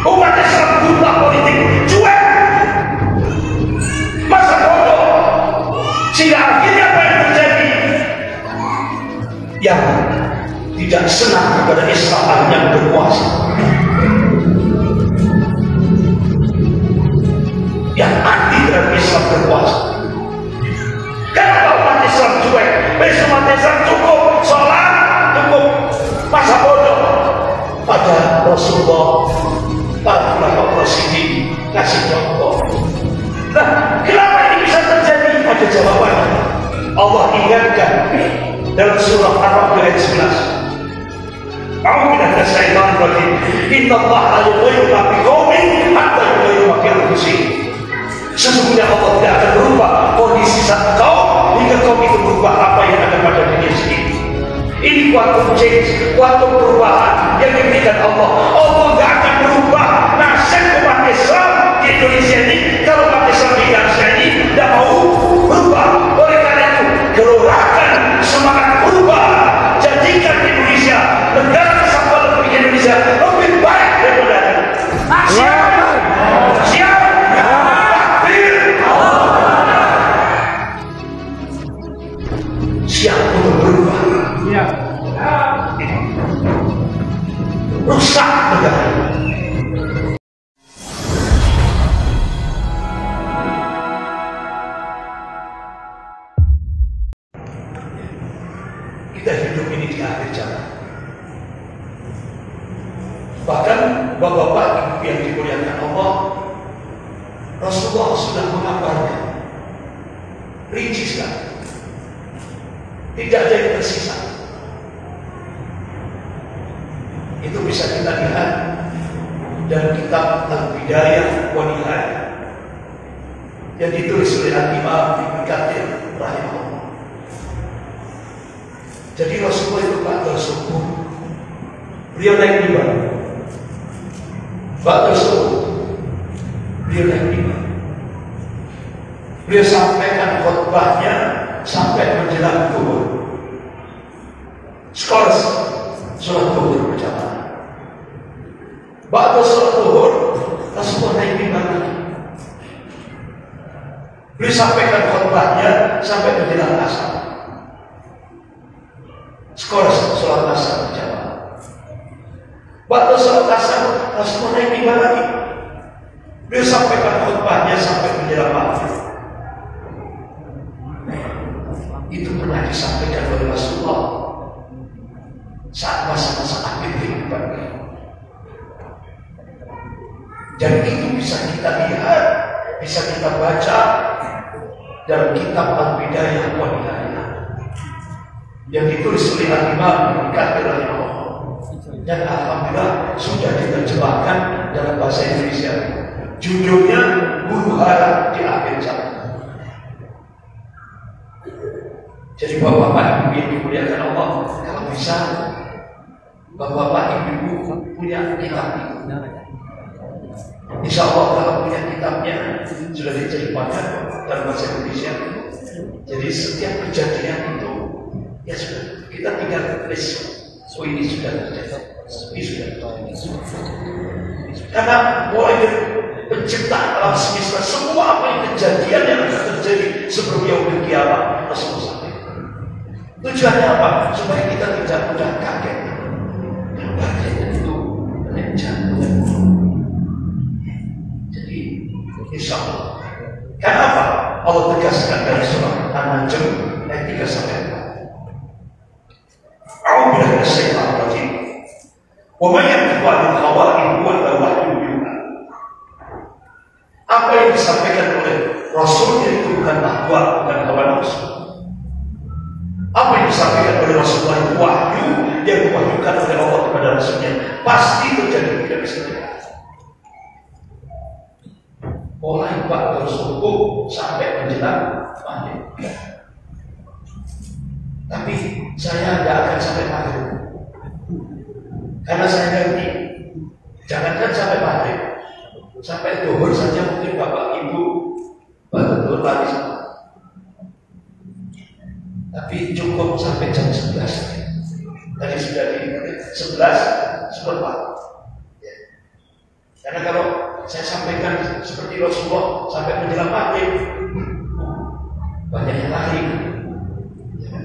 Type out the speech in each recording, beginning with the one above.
Umat Islam berubah politik, cuek, masa bodoh, sehingga akhirnya apa yang terjadi? Yang tidak senang kepada Islam yang berkuasa, yang anti terhadap Islam berkuasa. Kenapa umat Islam cuek? Besok umat Islam cukup sholat, cukup masa bodoh. Pada Rasulullah, para ulama Rasulullah kasih contoh. Nah, kenapa ini bisa terjadi? Ada jawabannya. Allah ingatkan dalam surah Ar-Rahman ayat 11. A'udzu billahi minasyaitonir rajim. Innallaha la yughayyiru ma biqaumin hatta yughayyiru ma bi anfusihim. Sesungguhnya Allah tidak akan berubah kondisi satu kaum hingga kaum itu berubah apa yang ada pada dirinya sendiri. Ini quantum change, quantum perubahan yang diberikan Allah. Allah nggak akan berubah nasib umat Islam di Indonesia ini kalau umat Islam di Indonesia ini tidak mau berubah. Oleh karena itu, gelorakan semangat berubah, jadikan Indonesia negara kesatuan Republik Indonesia lebih baik daripada ini. Siap. Siap untuk berubah. Ya. Rusak negara. Kita hidup ini di akhir zaman. Bahkan bapak-bapak ibu yang dimuliakan Allah, Rasulullah sudah mengabarkan rinci sekali. Tidak ada yang tersisa. Itu bisa kita lihat dalam kitab Al-Bidayah wa Nihayah yang ditulis oleh Imam Ibnu Katsir rahimahullah. Jadi Rasulullah itu ba'da subuh beliau naik mimbar. Ba'da subuh beliau naik mimbar. Beliau sampaikan khutbahnya sampai menjelang zuhur. Sekolah sholat zuhur berjamaah. Ba'da sholat zuhur Rasulullah naik mimbar lagi. Beliau sampaikan khutbahnya sampai menjelang asar. Sekolah sholat asar berjamaah. Ba'da sholat asar Rasulullah naik mimbar lagi. Beliau sampaikan khutbahnya sampai menjelang maghrib. Itu pernah disampaikan oleh Rasulullah saat masa-masa akhir kehidupan. Dan itu bisa kita lihat, bisa kita baca dalam kitab Al-Bidayah wa Nihayah yang ditulis oleh Imam Ibnu Katsir rahimahullah. Dan alhamdulillah sudah diterjemahkan dalam bahasa Indonesia. Judulnya Huru Hara di Akhir Zaman. Jadi bapak-bapak ibu yang dimuliakan Allah, kalau bisa bapak-bapak ibu punya kitab itu. Insya Allah kalau punya kitabnya sudah diterjemahkan dalam bahasa Indonesia. Jadi setiap kejadian itu ya sudah kita tinggal tulis. Oh ini sudah terjadi, ini sudah terjadi. Karena mulai dari penciptaan alam semesta, semua apa yang kejadian yang akan terjadi sebelum yaumil kiamat Rasulullah. Tujuannya apa? Supaya kita tidak mudah kaget. Yang kaget itu rencana. Jadi, insya Allah. Kenapa? Allah tegaskan dari surah An-Najm ayat 3 sampai 4. A'udzu billahi minasyaitonir rajim. Wa may yantiqu 'anil hawa in huwa illa wahyun yuha. Apa yang disampaikan oleh Rasul itu bukan ahwa, bukan hawa nafsu. Apa yang disampaikan oleh Rasulullah itu wahyu yang diwahyukan oleh Allah kepada Rasulnya. Pasti terjadi, tidak bisa tidak. Mulai ba'da subuh sampai menjelang maghrib. Tapi saya tidak akan sampai maghrib. Karena saya ngerti, jangankan sampai maghrib, sampai zuhur saja mungkin bapak ibu betul-betul lari semua. Tapi cukup sampai jam 11. Tadi sudah di 11 seperempat. Karena kalau saya sampaikan seperti Rasulullah sampai menjelang maghrib, banyak yang lari. Ya.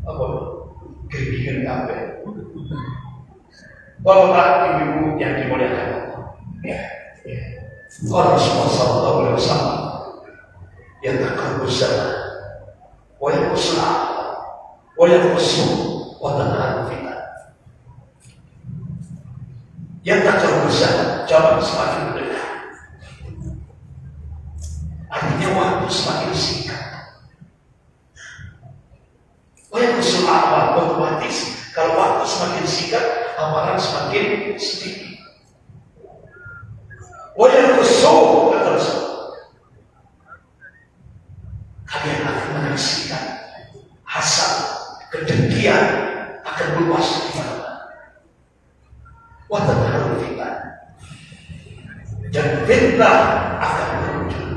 Apa? Gerigingan kabeh. Bapak ibu yang dimuliakan Allah. Ya. Rasulullah sallallahu alaihi wasallam yang takabbusa wa yaqsa wa yaqsu wa tanharu fitnah. Yang takabbusa zaman semakin mendekat. Artinya waktu semakin singkat. Wa yaqsu amal otomatis kalau waktu semakin singkat amalan semakin sedikit. Wajah kusuk kata Rasul. Kalian akan menyaksikan hasad, kedengkian akan meluas di mana-mana. Wajah harus fitnah dan fitnah akan muncul.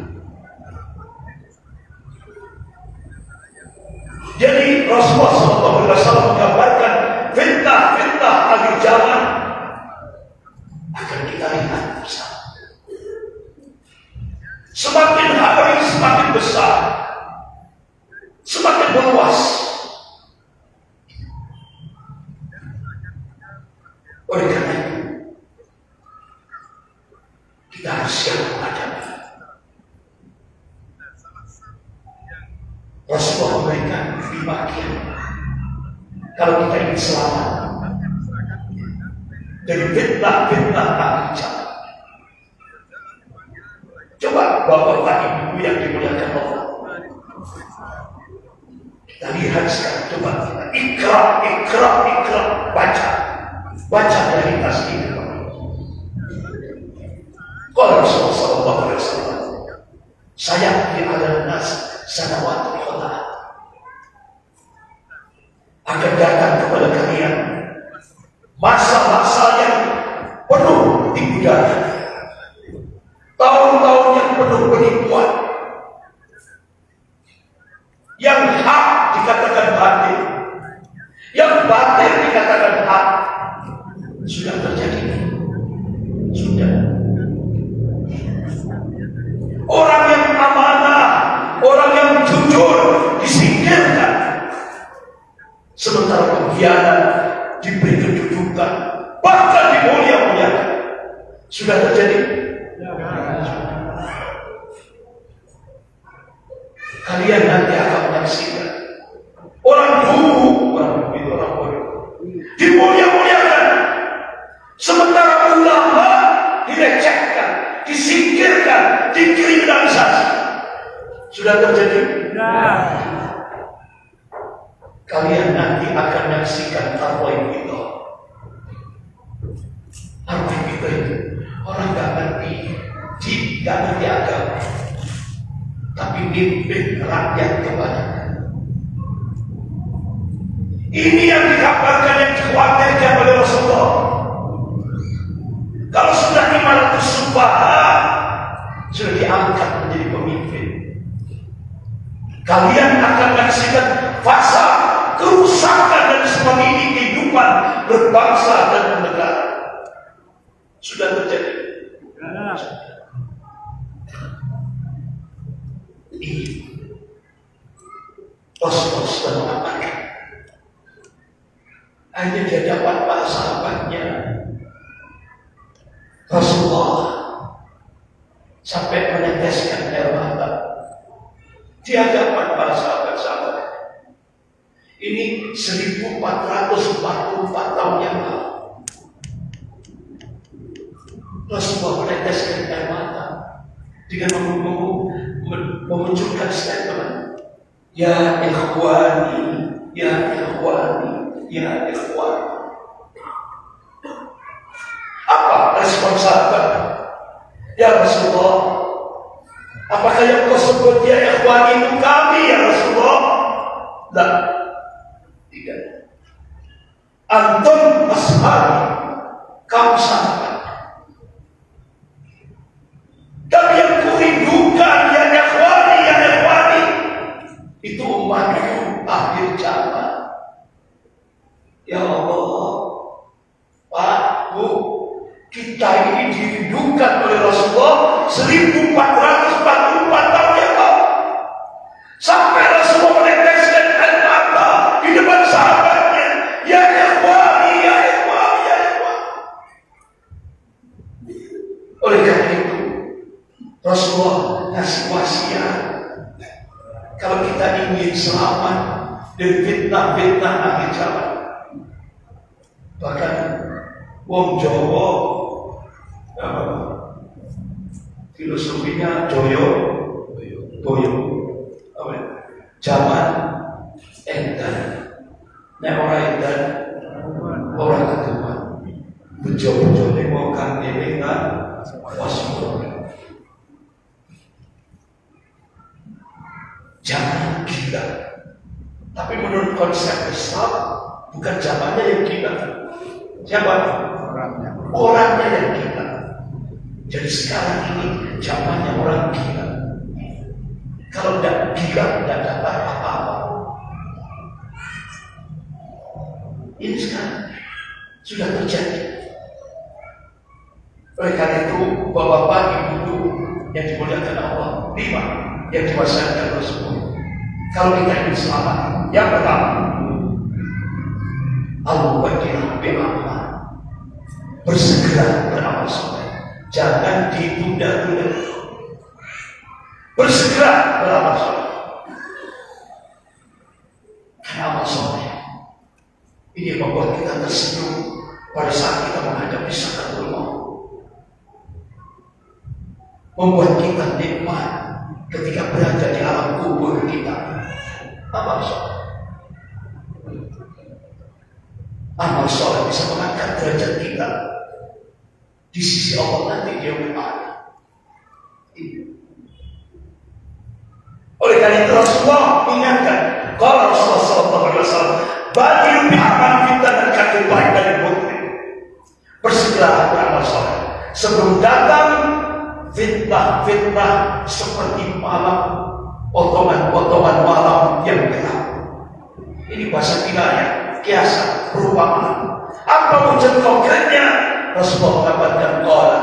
Jadi Rasulullah SAW menggambarkan fitnah akhir zaman akan kita lihat bersama. Semakin hari semakin besar, semakin meluas. Oleh karena itu, kita harus siap menghadapi. Rasulullah memberikan 5 kiat. Kalau kita ingin selamat dari fitnah akhir zaman. Coba bapak ibu yang dimuliakan Allah, kita lihat sekarang. Coba kita ikra, baca dari tas ini. Kalau Rasulullah sallallahu alaihi wasallam, saya ada nas sanawat khotah akan datang kepada kalian masa-masa yang penuh tipu daya. Tahun-tahun yang penuh penipuan, yang hak dikatakan batil, yang batil dikatakan hak. Sudah terjadi. Sudah. Orang yang amanah, orang yang jujur disingkirkan, sementara pengkhianat diberi kedudukan, bahkan dimulia-muliakan. Sudah terjadi. Kalian nanti akan menyaksikan orang dulu, orang bodoh dimulia-muliakan, sementara ulama dilecehkan, disingkirkan, dikriminalisasi. Sudah terjadi. Kalian nanti akan menyaksikan arwah itu. Arwah itu orang gak ngerti, gak ngerti agama, tapi mimpin rakyat kebanyakan. Ini yang dikabarkan, yang dikhawatirkan oleh Rasulullah. Kalau sudah 500 subaha sudah diangkat menjadi pemimpin, kalian akan menyaksikan fasa kerusakan dan seperti ini kehidupan berbangsa dan bernegara. Sudah terjadi. Rasulullah sudah mengatakan, hanya di hadapan para sahabatnya, Rasulullah sampai meneteskan air mata di hadapan para sahabat-sahabat. Ini 1444 tahun yang lalu. Rasulullah meneteskan air mata dengan memunculkan statement, ya ikhwani, ya ikhwani, ya ikhwani. Apa respon sahabat? Ya Rasulullah, apakah yang kau sebut ya ikhwani itu kami ya Rasulullah? Tidak. Tidak. Antum ashabi, kamu sahabat. Tapi yang kurindukan ya ikhwani itu umatku akhir zaman. Ya Allah, Pak, Bu, kita kita ini dirindukan oleh Rasulullah 1444 tahun yang lalu. Sampai Rasulullah meneteskan air mata di depan sahabatnya. Ya ikhwani, ya ikhwani, ya ikhwani. Oleh karena itu, Rasulullah ngasih wasiat. Kalau kita ingin selamat dari fitnah-fitnah akhir zaman. Bahkan wong Jawa filosofinya Joyo Boyo zaman endan nek ora endan ora ketemuan bejo-bejo nek mau kang eling kan waspada. Jangan gila. Tapi menurut konsep Islam bukan zamannya yang gila. Siapa? Orangnya yang gila. Jadi sekarang ini zamannya orang gila. Kalau tidak gila, tidak dapat apa-apa. Ini sekarang sudah terjadi. Oleh karena itu, bapak-bapak, ibu-ibu yang dimuliakan Allah, 5 yang diwasiatkan Rasulullah. Kalau kita ingin selamat, yang pertama, al-mubadirah bi'amal. Bersegera beramal soleh. Jangan ditunda-tunda. Bersegera beramal soleh. Karena amal soleh ini membuat kita tersenyum pada saat kita menghadapi sakaratul maut. Membuat kita nikmat ketika berada di alam kubur kita. Amal soleh. Amal soleh bisa mengangkat derajat kita di sisi Allah nanti di yaumil akhir. Oleh karena itu Rasulullah ingatkan, kalau Rasulullah SAW bagi bi'amal fitnah dan kata baik dari mukmin. Bersegera beramal soleh sebelum datang fitnah seperti malam, potongan-potongan malam yang gelap. Ini bahasa kinayah, kiasan, perumpamaan. Apa wujud konkretnya? Rasulullah mengatakan qala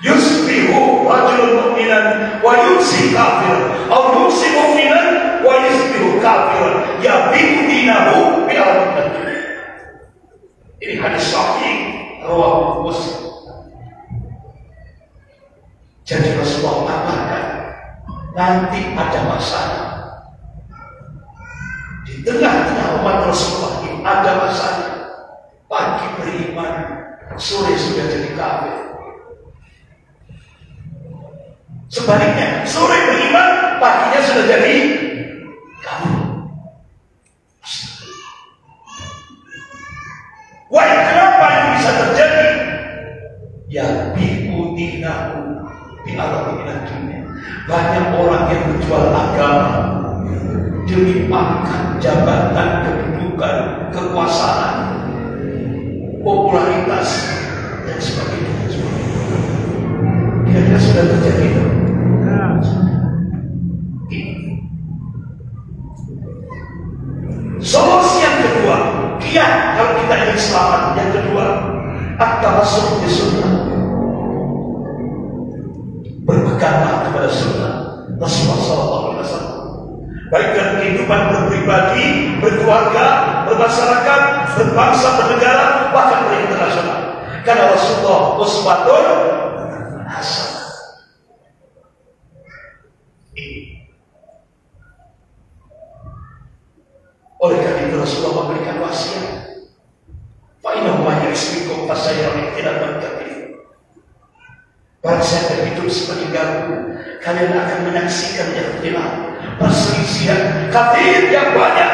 yusbihu rajulun mu'minan wa yumsi kafiran atau yumsi mu'minan wa yusbihu kafiran yabi'u dinahu bi aradin. Ini hadis sahih riwayat Muslim. Jadi Rasulullah mengatakan nanti ada masanya. Di tengah-tengah umat Rasulullah ini ada masanya. Pagi beriman, sore sudah jadi kafir. Sebaliknya, sore beriman, paginya sudah jadi kafir. Wah, kenapa ini bisa terjadi? Ya bi'udinahu bi'aradin dunia. Banyak orang yang menjual agama demi pangkat, jabatan, kedudukan, kekuasaan, popularitas dan sebagainya. Kira-kira sudah terjadi. Solusi yang kedua, kiat kalau kita ingin selamat. Yang kedua, at-tawassul bi sunnah. Berpeganglah kepada sunnah Rasulullah SAW. Baik dalam kehidupan berpribadi, berkeluarga, bermasyarakat, berbangsa, bernegara, bahkan berinternasional. Karena Rasulullah uswatun hasanah. Oleh karena itu Rasulullah memberikan wasiat. Fa innahu may yusbikum fasayara ikhtilafan katsira. Barang siapa hidup sepeninggalku, kalian akan menyaksikan ikhtilaf, perselisihan katsir yang banyak.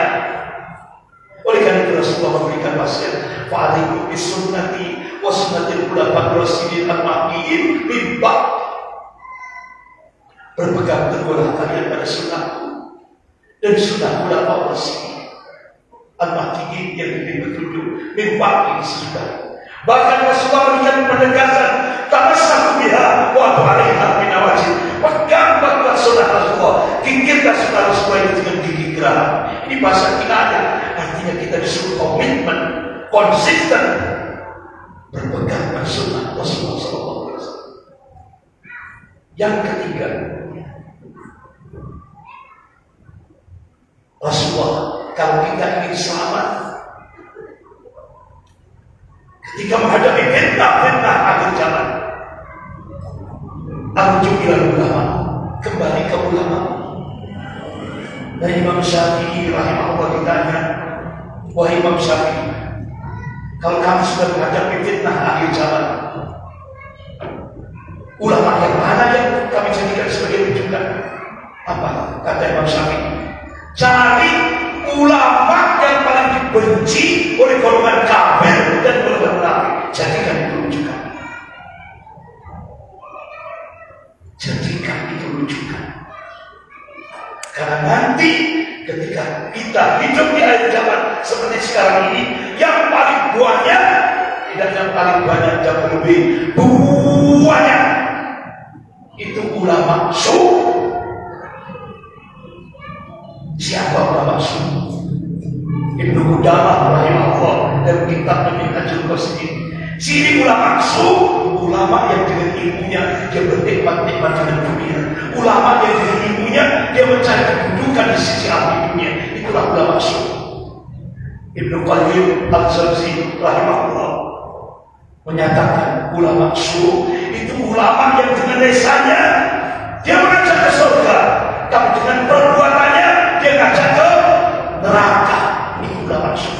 Oleh karena itu Rasulullah memberikan wasiat, fa alaikum bisunnati wa sunnatil khulafa'ir rasyidin al-mahdiyyin min ba'd. Berpegang teguhlah kalian pada sunnahku dan sunnah khulafa'ir rasyidin al-mahdiyyin yang diberi petunjuk min ba'd sesudah. Bahkan Rasulullah memberikan penegasan, tamassaku biha wa alaiha min nawajib. Pegang kuat sunnah Rasulullah, gigitlah sunnah Rasulullah itu dengan gigi geram. Ini bahasa kinayah, artinya kita disuruh komitmen, konsisten berpegang pada sunnah Rasulullah. Yang ketiga, Rasulullah, kalau kita ingin selamat ketika menghadapi fitnah-fitnah akhir zaman, arju ila ulama, kembali ke ulama. Dan Imam Syafi'i rahimahullah ditanya, wahai Imam Syafi'i, kalau kamu sudah menghadapi fitnah akhir zaman, ulama yang mana yang kami jadikan sebagai rujukan? Apa kata Imam Syafi'i? Cari ulama yang paling dibenci oleh golongan kafir dan golongan munafik, jadikan itu rujukan. Jadikan itu rujukan. Karena nanti ketika kita hidup di akhir zaman seperti sekarang ini, yang paling banyak, tidak yang paling banyak, jauh lebih banyak, itu ulama su. Siapa ulama su? Ibnu Qudamah rahimahullah dan kitab Minhajul Qasidin. Sini ulama su, ulama yang dengan ilmunya dia bernikmat-nikmat dengan dunia. Ulama yang dengan ilmunya dia mencari kedudukan di sisi ahli dunia. Itulah ulama su. Ibnu Qayyim al-Jauzi rahimahullah menyatakan ulama su itu ulama yang dengan lisannya dia mengajak ke surga, tapi dengan perbuatannya dia ngajak ke neraka. Ini ulama su.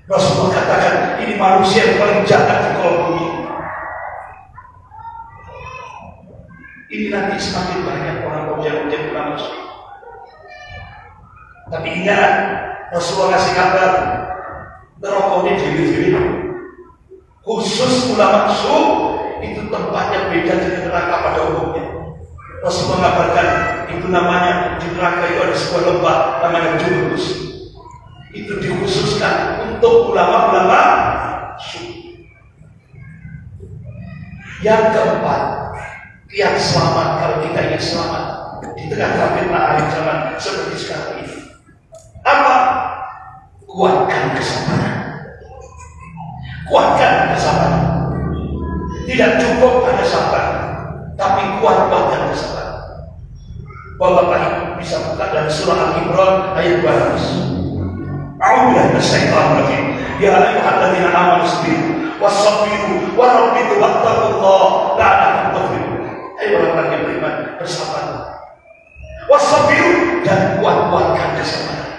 Rasulullah katakan ini manusia yang paling jahat di kolom bumi. Ini nanti semakin banyak orang objek-objek ulama su. Tapi ingat, Rasulullah kasih kabar neraka diri-diri. Khusus ulama su itu tempatnya beda dengan neraka pada umumnya. Rasulullah mengabarkan itu namanya di neraka itu ada sebuah lembah namanya Jurus. Itu dikhususkan untuk ulama-ulama su. Yang keempat, yang selamat kalau kita ingin selamat di tengah fitnah akhir zaman seperti sekarang ini. Apa? Kuatkan kesabaran. Kuatkan kesabaran. Tidak cukup hanya sabar, tapi kuatkan kesabaran. Bapak Ibu bisa buka dalam surah Al-Imran ayat 200. A'udzubillahi minasyaitonir rajim. Ya ayyuhalladzina amanu sabiru wassabiru warabitu wattaqullaha la'allakum tuflihun. Hai orang-orang yang beriman, bersabarlah. Wassabiru, dan kuatkan kesabaran.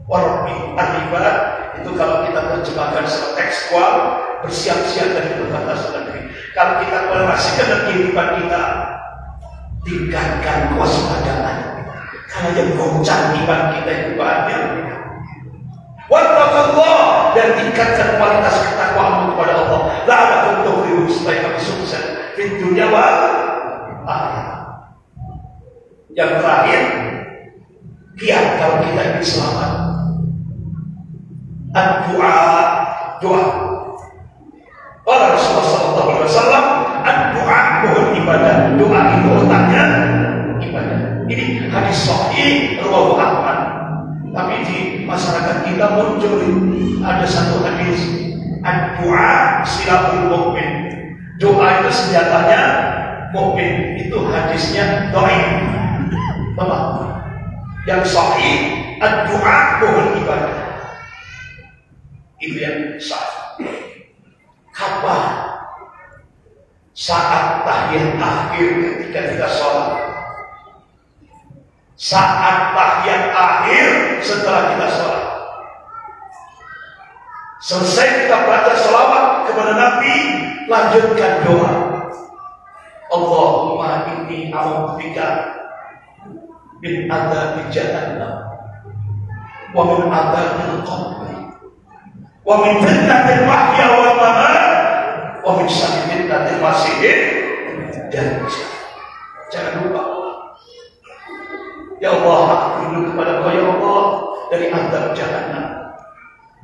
Warabitu al-ibadah itu kalau kita terjemahkan secara tekstual, bersiap-siap dari perbatasan negeri. Kalau kita menerasikan dalam kehidupan kita, tingkatkan kewaspadaan. Karena yang goncang iman kita itu banyak. Wattaqullah, dan tingkatkan kualitas ketakwaanmu kepada Allah. La'allakum tuflihun, supaya kamu sukses di dunia wal akhirat. Yang terakhir, kiat kalau kita ingin selamat. Doa. Qala Rasulullah sallallahu alaihi wasallam, doa mohon ibadah. Doa itu otaknya ibadah. Ini hadis sahih riwayat Ahmad. Tapi di masyarakat kita muncul ada satu hadis, doa silahul mukmin. Doa itu senjatanya mukmin. Itu hadisnya dhaif. Bapak, yang sahih doa mohon ibadah. Itu yang sah. Kapan? Saat tahiyat akhir ketika kita sholat. Saat tahiyat akhir setelah kita sholat. Selesai kita baca sholawat kepada Nabi, lanjutkan doa. Allahumma inni a'udzubika min adzabi jahannam wa min adzabil qabr wa min fitnatil mahya wal mamat wa min syarri fitnatil masiihid dajjal. Jangan lupa, ya Allah, aku berlindung kepada Engkau ya Allah dari azab jahannam.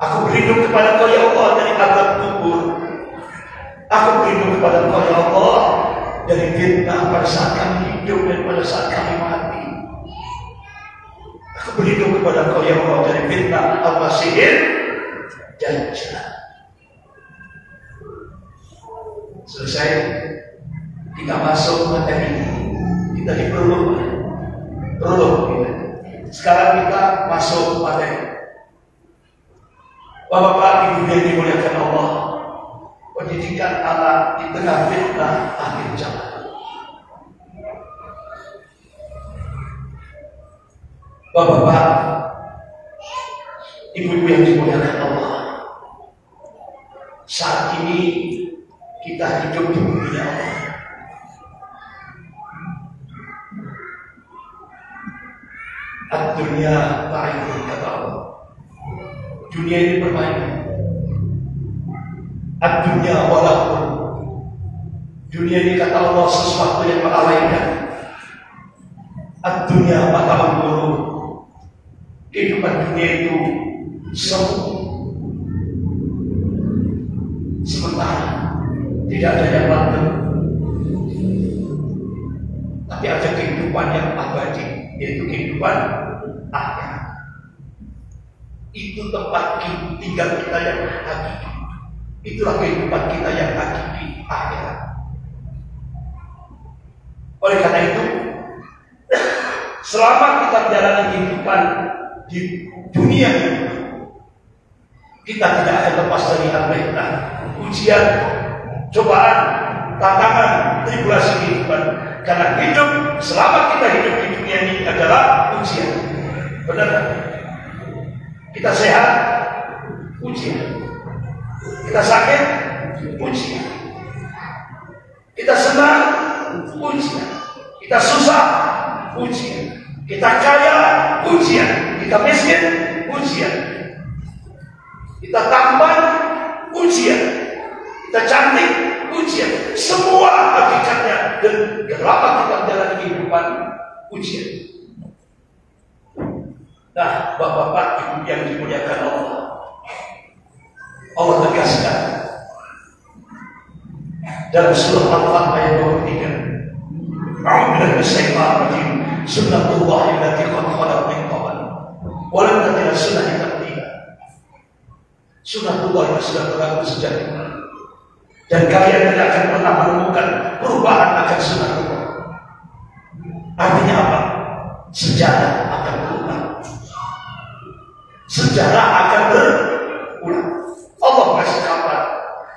Aku berlindung kepada Engkau ya Allah dari azab kubur. Aku berlindung kepada Engkau ya Allah dari fitnah pada saat kami hidup dan pada saat kami mati. Aku berlindung kepada Engkau ya Allah dari fitnah al-masiihid dajjal. Selesai, kita masuk materi ini, kita diperlukan. Sekarang kita masuk materi. Bapak-bapak, ibu yang dimuliakan Allah, pendidikan anak di tengah fitnah akhir zaman. Bapak-bapak, ibu-ibu yang dimuliakan Allah, saat ini kita hidup di dunia Allah. Dunia ta'ibun kata Allah. Dunia ini permainan. Dunia walaupun. Dunia ini kata Allah sesuatu yang melalaikan. Dunia mata mengguru. Kehidupan dunia itu sementara, tidak ada yang langgeng. Tapi ada kehidupan yang abadi, yaitu kehidupan akhirat. Itu tempat tinggal kita yang hakiki. Itulah kehidupan kita yang hakiki akhirat. Oleh karena itu, selama kita menjalani kehidupan di dunia ini, kita tidak akan lepas dari fitnah, ujian, cobaan, tantangan, tribulasi kehidupan. Karena hidup, selama kita hidup di dunia ini adalah ujian. Benar? Kita sehat, ujian. Kita sakit, ujian. Kita senang, ujian. Kita susah, ujian. Kita kaya, ujian. Kita miskin, ujian. Kita tampan, ujian. Kita cantik, ujian. Semua hakikatnya dan kenapa kita menjalani kehidupan ujian. Nah, bapak-bapak, ibu yang dimuliakan Allah, Allah tegaskan dalam surah Al-Fatihah ayat 23. A'udzubillahi minasyaitonir rajim. Sunnatullahi allati qad khalat min qabl. Wa lam tajid sunnatan tabdila. Sunnatullah yang sudah berlaku sejak dulu. Dan kalian tidak akan pernah menemukan perubahan akan sunnatullah. Artinya apa? Sejarah akan berulang. Sejarah akan berulang. Allah kasih kabar.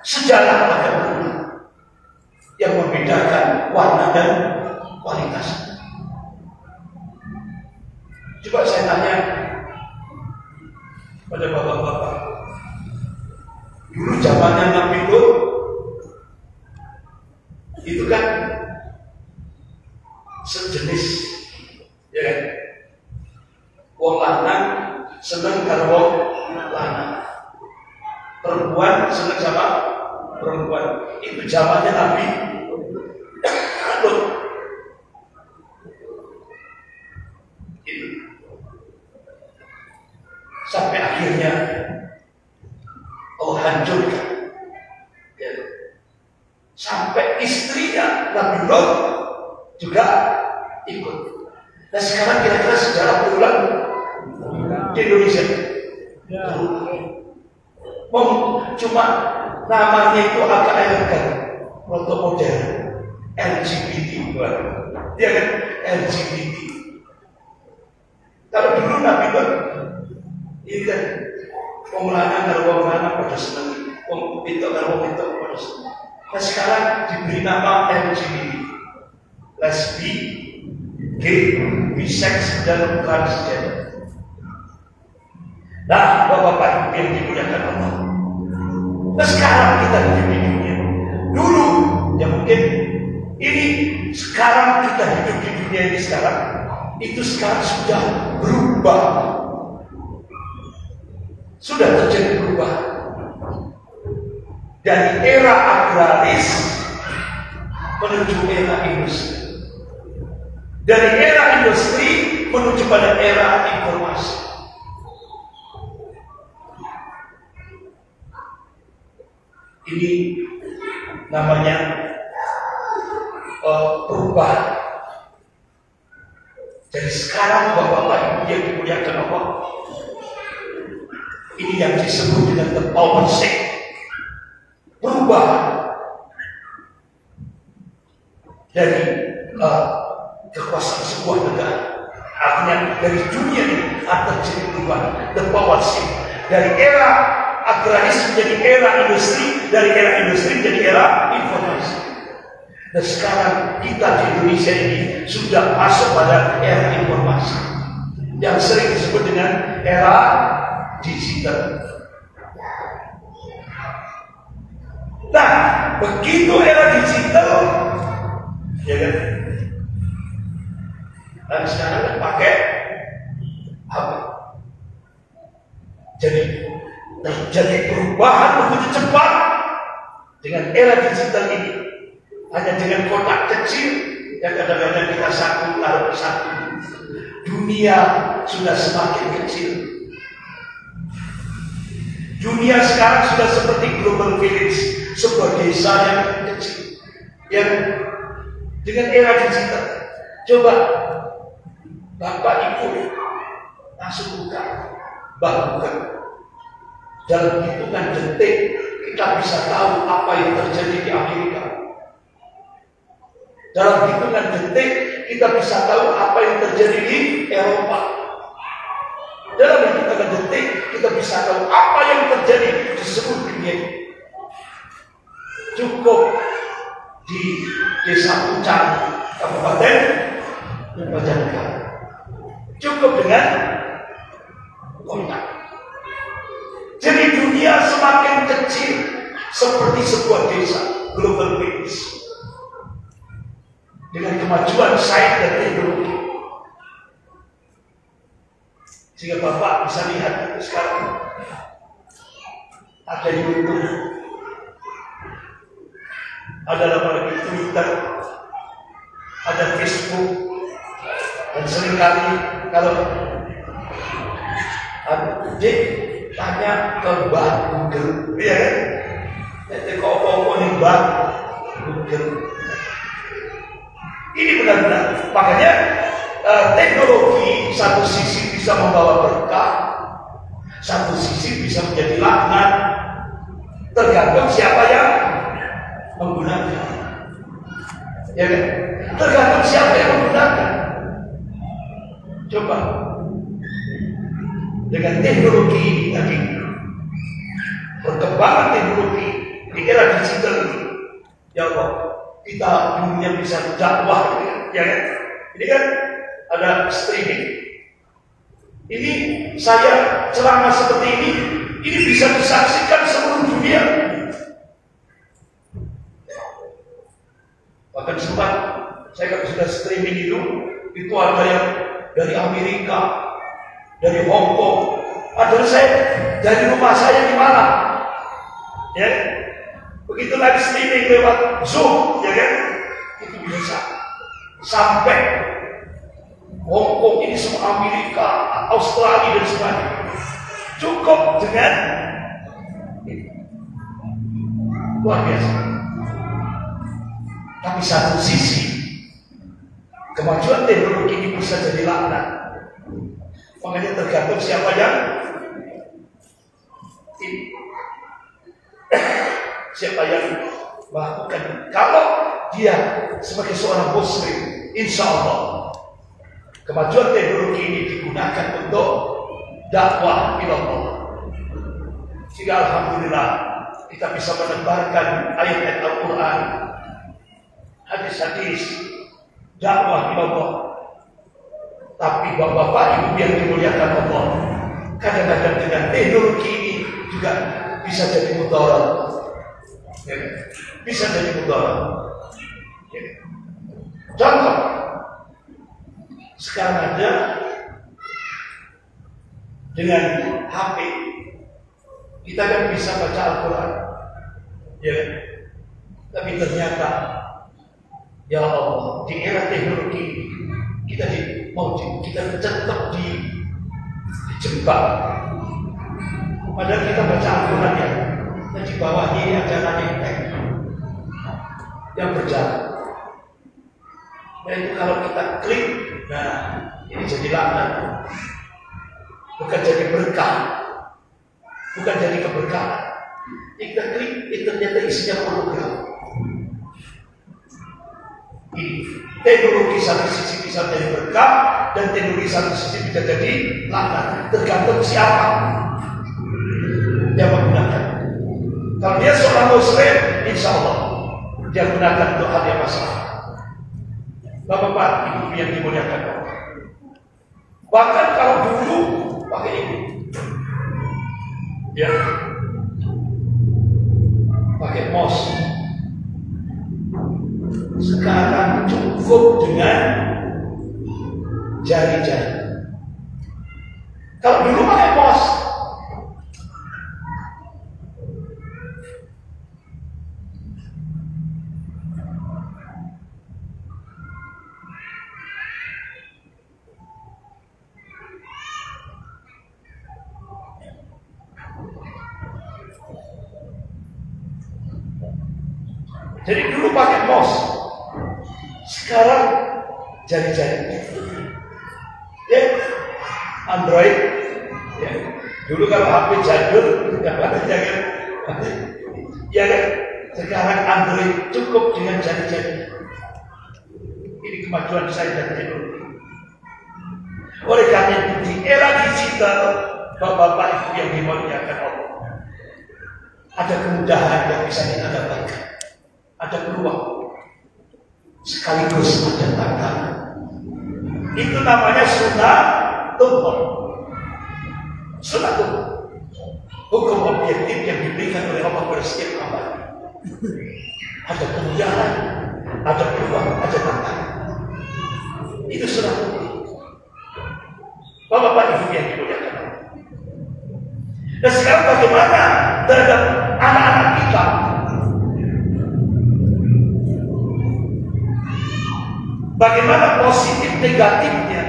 Sejarah akan berulang. Yang membedakan warna dan kualitas. Coba saya tanya pada bapak-bapak. Dulu zamannya Nabi Lut, itu kan sejenis, ya kan? Wong lanang seneng karo wong lanang, perempuan seneng sama perempuan. Itu zamannya Nabi Lut. Itu sampai akhirnya Allah hancurkan, ya. Sampai istrinya Nabi Lot juga ikut. Nah sekarang kira-kira sejarah berulang di Indonesia. Cuma namanya itu agak elegan, untuk modern, LGBT, dia kan LGBT. Kalau dulu Nabi Lot ini kan wong lanang karo wong lanang pada seneng, wong wedok karo wong wedok pada seneng. Nah sekarang diberi nama LGBT, lesbi, gay, bisex, dan transgender. Nah, bapak-bapak yang dimuliakan Allah. Nah sekarang kita hidup di dunia. Dulu, ya mungkin ini sekarang kita hidup di dunia ini sekarang, itu sekarang sudah berubah. Sudah terjadi perubahan dari era agraris menuju era industri, dari era industri menuju pada era informasi. Ini namanya perubahan. Jadi sekarang bapak-bapak ibu yang dimuliakan Allah, ini yang disebut dengan the power shift, perubahan. dari kekuasaan sebuah negara. Artinya dari dunia ini akan terjadi perubahan, the power shift dari era agraris menjadi era industri, dari era industri menjadi era informasi. Dan sekarang kita di Indonesia ini sudah masuk pada era informasi yang sering disebut dengan era digital. Nah, begitu era digital, ya kan? Dan sekarang kan pakai HP. Jadi terjadi perubahan begitu cepat dengan era digital ini. Hanya dengan kotak kecil yang kadang-kadang kita satu taruh satu. Dunia sudah semakin kecil. Dunia sekarang sudah seperti global village, sebuah desa yang kecil. Yang dengan era digital, coba Bapak Ibu langsung buka, dalam hitungan detik kita bisa tahu apa yang terjadi di Amerika. Dalam hitungan detik kita bisa tahu apa yang terjadi di Eropa. Dalam hitungan detik kita bisa tahu apa yang terjadi di seluruh dunia. Cukup di Desa Puncak, Kabupaten Banjarnegara. Cukup dengan kontak. Jadi dunia semakin kecil seperti sebuah desa, global village. Dengan kemajuan sains dan teknologi. Sehingga Bapak bisa lihat sekarang ada YouTube, ada lagi Twitter, ada Facebook, dan seringkali kalau adik tanya ke Mbak Google, ya kan? Nanti kok nih Mbak Google. Ini benar-benar, makanya teknologi satu sisi bisa membawa berkah, satu sisi bisa menjadi laknat, tergantung siapa yang menggunakan. Ya kan? Tergantung siapa yang menggunakan. Coba dengan teknologi tadi, perkembangan teknologi di era digital ini, ya Allah, kita dunia bisa dakwah, ya kan? Ini kan ada streaming. Ini saya ceramah seperti ini bisa disaksikan seluruh dunia. Bahkan sempat saya kan sudah streaming itu ada yang dari Amerika, dari Hong Kong, ada saya dari rumah saya di mana, ya. Begitu lagi streaming lewat Zoom, ya kan, itu bisa sampai Hong Kong ini, semua Amerika, Australia dan sebagainya. Cukup dengan ini. Luar biasa. Tapi satu sisi kemajuan teknologi ini bisa jadi laknat. Makanya tergantung siapa yang ini. Siapa yang melakukan. Kalau dia sebagai seorang muslim, insya Allah kemajuan teknologi ini digunakan untuk dakwah ila Allah. Sehingga alhamdulillah kita bisa menebarkan ayat-ayat Al-Quran, hadis-hadis, dakwah ila Allah. Tapi bapak-bapak ibu yang dimuliakan Allah, kadang-kadang dengan teknologi ini juga bisa jadi mudarat. Ya, bisa jadi mudarat. Ya. Contoh, sekarang ada dengan HP kita kan bisa baca Al-Quran, ya. Tapi ternyata, ya Allah, di era teknologi kita tetap dijebak. Padahal kita baca Al-Quran ya, dan di bawahnya ini ada running tag yang berjalan. Nah itu kalau kita klik, nah ini jadi laknat, bukan jadi berkah, bukan jadi keberkahan. Kita klik, itu ternyata isinya program. Ini teknologi satu sisi bisa menjadi berkah dan teknologi satu sisi bisa jadi laknat, tergantung siapa yang menggunakan. Kalau dia seorang muslim, insya Allah dia gunakan untuk hal yang masalah. Bapak-bapak, ibu yang dimuliakan Allah. Bahkan kalau dulu pakai ini, ya, pakai mos. Sekarang cukup dengan jari-jari. Kalau dulu pakai mos, jadi dulu pakai mos, sekarang jari-jari. Ya, Android. Ya. Dulu kalau HP jadul, nggak ada jangan. Ya kan? Sekarang Android cukup dengan jari-jari. Ini kemajuan saya dan teknologi. Oleh karena itu di era digital, bapak-bapak ibu yang dimuliakan Allah, ada kemudahan yang bisa kita dapatkan. Ada peluang sekaligus ada tantangan. Itu namanya sunnah tumpah. Sunnah tumpah, hukum objektif yang diberikan oleh Allah pada setiap hamba. Ada kemudahan, ada peluang, ada tantangan. Itu sunnah tumpah. Bapak-bapak ibu yang dimuliakan. Dan sekarang bagaimana terhadap anak-anak kita? Bagaimana positif negatifnya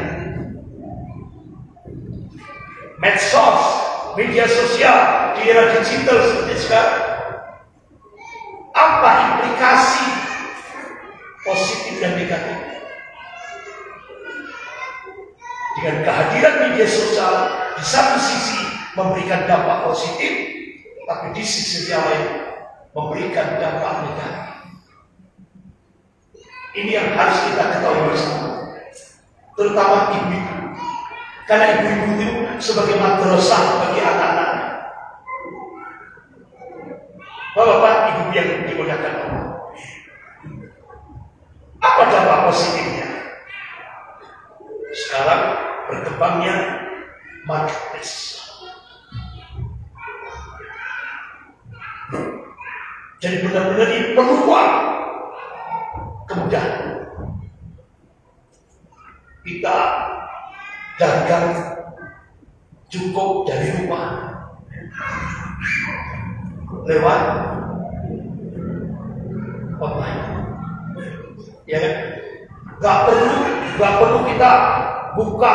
medsos, media sosial di era digital seperti sekarang? Apa implikasi positif dan negatif? Dengan kehadiran media sosial di satu sisi memberikan dampak positif, tapi di sisi yang lain memberikan dampak negatif. Ini yang harus kita ketahui bersama, terutama ibu-ibu, karena ibu-ibu itu sebagai madrasah bagi anak-anaknya. Bapak-bapak, ibu yang dimuliakan Allah, apa dampak positifnya? Sekarang berkembangnya marketplace. Jadi benar-benar ini peluang kemudahan. Kita dagang cukup dari rumah lewat online, ya kan? Nggak perlu kita buka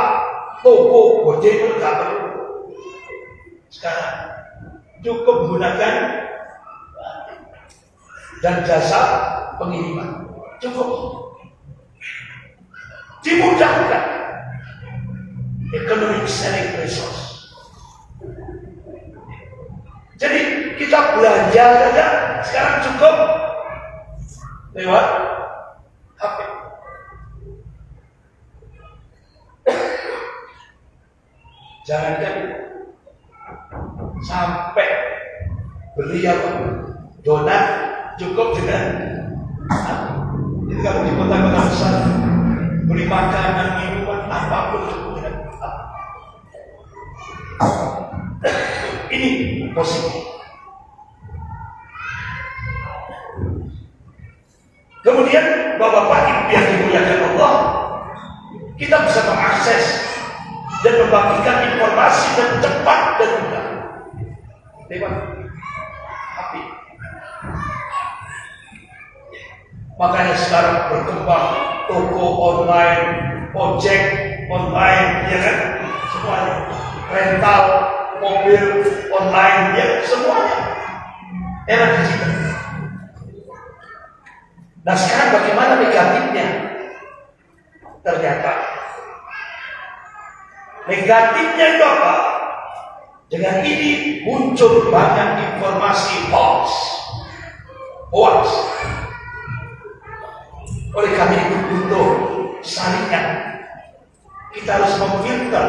toko gojek, nggak perlu. Sekarang cukup menggunakan dan jasa pengiriman. Cukup dimudahkan economic selling resource. Jadi kita belanja saja sekarang cukup lewat HP. Jangankan sampai beli apa donat, cukup dengan itu kalau di kota-kota besar beli makanan, minuman, apapun cukup dengan ini positif. Kemudian bapak-bapak ibu yang dimuliakan Allah, kita bisa mengakses dan membagikan informasi dan cepat dan mudah lewat HP. Makanya sekarang berkembang toko online, ojek online, ya kan? Semuanya, rental mobil online, ya semuanya era digital. Nah sekarang bagaimana negatifnya? Ternyata negatifnya itu apa? Dengan ini muncul banyak informasi hoax. Oleh karena itu butuh saringan. Kita harus memfilter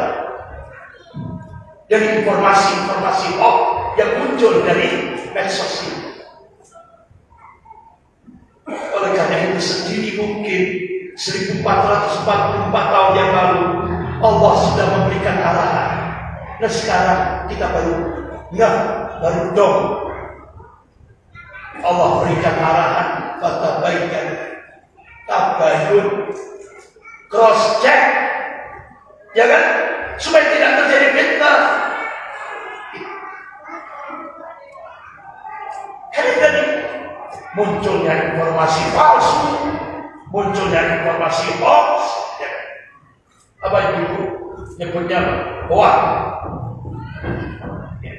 dari informasi-informasi hoax yang muncul dari medsos ini. Oleh karena itu sendiri mungkin 1444 tahun yang lalu Allah sudah memberikan arahan. Dan sekarang kita baru dong. Allah berikan arahan, fatabaikan, tabayun, cross check, ya kan? Supaya tidak terjadi fitnah. Karena tadi munculnya informasi palsu, munculnya informasi hoax, ya. Apa itu nyebutnya hoax? Ya.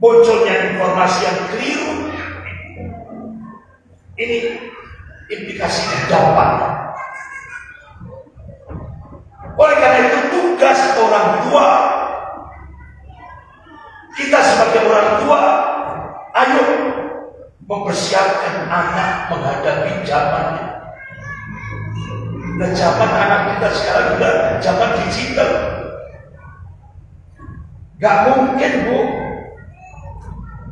Munculnya informasi yang keliru. Ini implikasinya dampak. Oleh karena itu tugas orang tua, kita sebagai orang tua, ayo mempersiapkan anak menghadapi zamannya. Dan zaman anak kita sekarang juga zaman digital. Gak mungkin, Bu,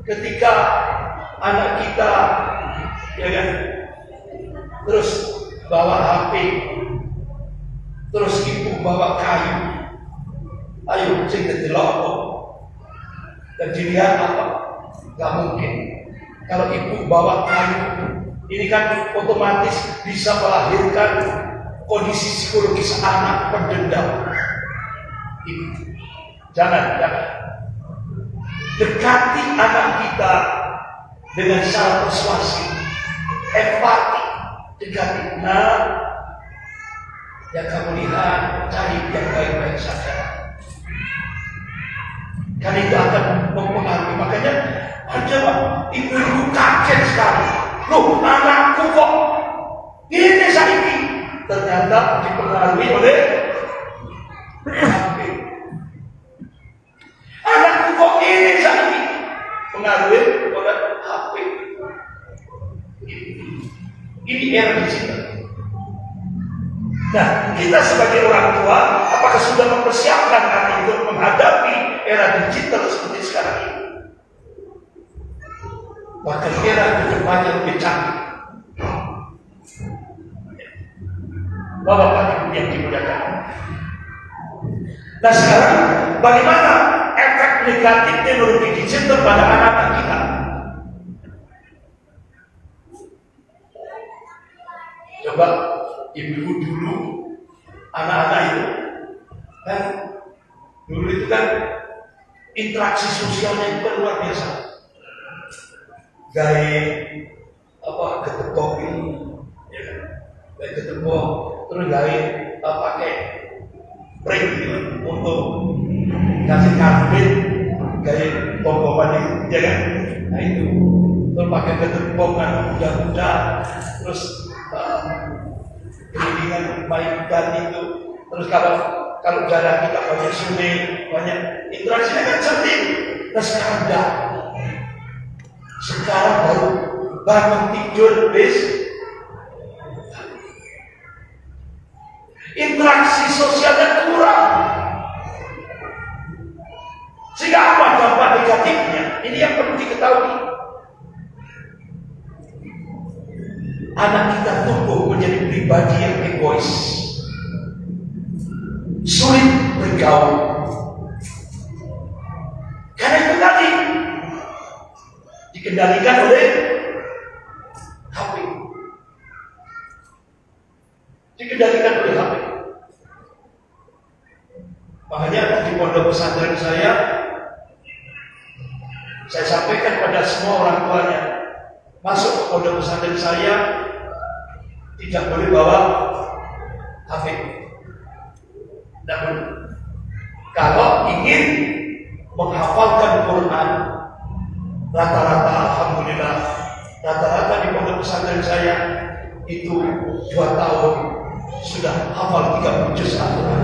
ketika anak kita, ya kan, terus bawa HP, terus ibu bawa kayu, ayo sing delok dan dilihat apa? Gak mungkin. Kalau ibu bawa kayu, ini kan otomatis bisa melahirkan kondisi psikologis anak pendendam. Jangan. Dekati anak kita dengan cara persuasi, empati, dekati. Nah, yang kamu lihat, cari yang baik-baik saja. Karena itu akan mempengaruhi. Makanya ada ibu-ibu kaget sekali. Loh, anakku kok ini saiki ternyata dipengaruhi oleh HP. Anakku kok ini saiki pengaruhi oleh HP. Ini era digital. Nah, kita sebagai orang tua, apakah sudah mempersiapkan anak untuk menghadapi era digital seperti sekarang ini? Bahkan era kedepannya lebih canggih. Bapak Ibu yang dimuliakan. Nah sekarang, bagaimana efek negatif teknologi digital pada anak-anak kita? Coba ibu dulu, anak-anak itu kan dulu itu kan interaksi sosialnya itu luar biasa. Gaya ketepok ini, ya kan? Gaya ketepok, terus gaya pakai pring gitu untuk kasih karbit, gaya bom-boman itu, ya kan? Nah itu, terus pakai ketepok kan kuda-kuda, terus kelilingan mainkan itu, terus kalau jalan kita banyak sungai, banyak interaksinya kan cantik. Nah sekarang enggak. Sekarang baru bangun tidur interaksi sosialnya kurang. Sehingga apa dampak negatifnya? Ini yang perlu diketahui. Anak kita tumbuh menjadi pribadi yang egois, sulit bergaul. Karena itu tadi dikendalikan oleh HP. Dikendalikan oleh HP. Makanya di pondok pesantren saya sampaikan pada semua orang tuanya, masuk ke pondok pesantren saya tidak boleh bawa HP. Namun kalau ingin menghafalkan Quran, rata-rata alhamdulillah, rata-rata di pondok pesantren saya itu 2 tahun sudah hafal 30 juz Al-Quran.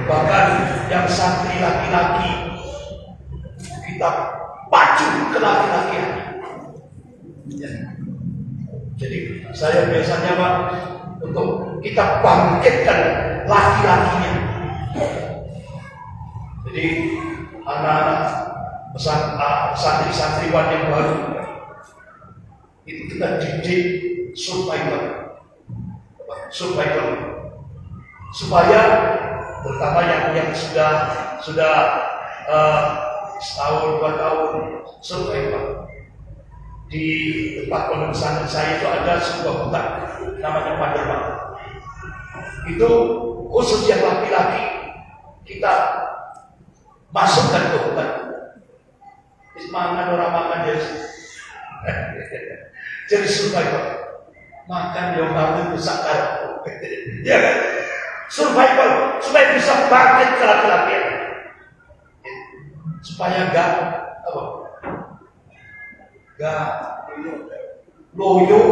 Bahkan yang santri laki-laki kita pacu ke laki-laki. Ya. Jadi saya biasanya Pak, untuk kita bangkitkan laki-lakinya. Jadi anak-anak santri-santriwan yang baru itu kita didik survival, supaya terutama yang sudah setahun 2 tahun survival. Di tempat pondok pesantren saya itu ada sebuah hutan namanya Panderma. Itu khusus yang laki-laki kita masukkan ke hutan. Makan orang makan jadi survival. Makan yang bangun besar karena ya kan? Survival supaya bisa bangkit ke laki-laki, supaya enggak loyo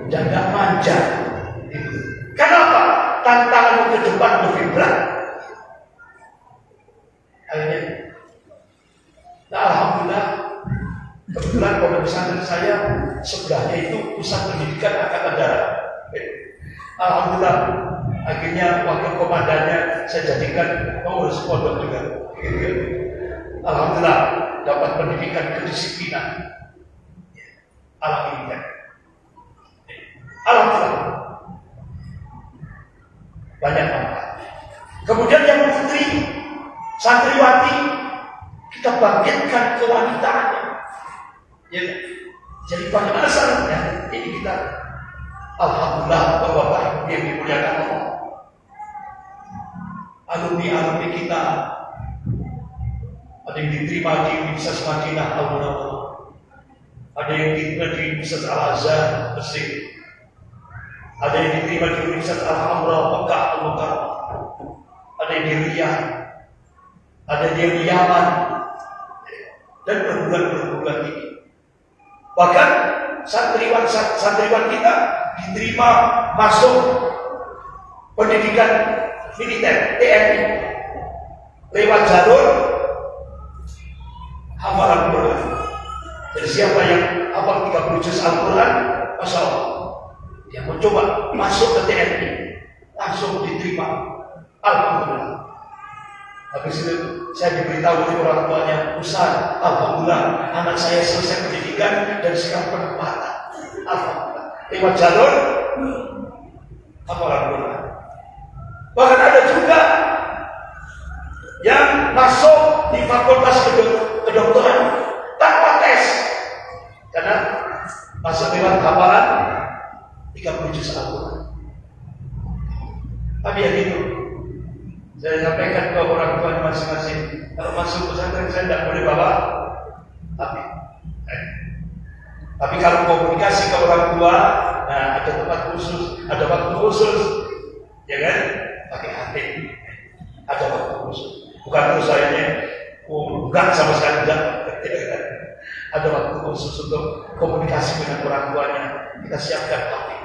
dan enggak manja. Kenapa? Tantangan ke depan lebih berat. Akhirnya, nah alhamdulillah, kebetulan pondok pesantren saya sebelahnya itu pusat pendidikan Angkatan Darat. Alhamdulillah, akhirnya wakil komandannya saya jadikan pengurus pondok juga. Alhamdulillah, dapat pendidikan kedisiplinan. Alhamdulillah. Alhamdulillah. Banyak manfaat. Kemudian yang putri, santriwati, kita bangkitkan kewanitaannya. Ya, jadi bagaimana caranya? Ini kita, alhamdulillah, Bapak Ibu yang dimuliakan Allah. Alumni kita ada yang diterima di Universitas Madinah Al-Munawwarah, ada yang diterima di Universitas Al-Azhar Mesir, ada yang diterima di Universitas Al-Hamra Mekah Al-Mukarramah, ada yang di Riyadh, ada yang di Yaman, dan perguruan-perguruan tinggi. Bahkan santriwan kita diterima masuk pendidikan militer TNI lewat jalur hafalan Quran. Jadi siapa yang hafal 30 juz Al-Quran, Masya Allah, yang mencoba masuk ke TNI langsung diterima. Alhamdulillah. Habis itu saya diberitahu oleh orang tuanya, Ustaz, alhamdulillah anak saya selesai pendidikan dan sekarang penempatan. Alhamdulillah. Lewat jalur hafalan Quran. Bahkan ada juga yang masuk di fakultas kedokteran tanpa tes, karena masuk lewat hafalan 30 juz Al-Quran. Tapi ya gitu, saya sampaikan ke orang tua masing-masing, kalau masuk pesantren saya tidak boleh bawa tapi kalau komunikasi ke orang tua, nah ada tempat khusus, ada waktu khusus, ya kan? Pakai hati, ada waktu khusus. Bukan terus sayanya, enggak sama sekali enggak. Ada waktu khusus untuk komunikasi dengan orang tuanya. Kita siapkan hati.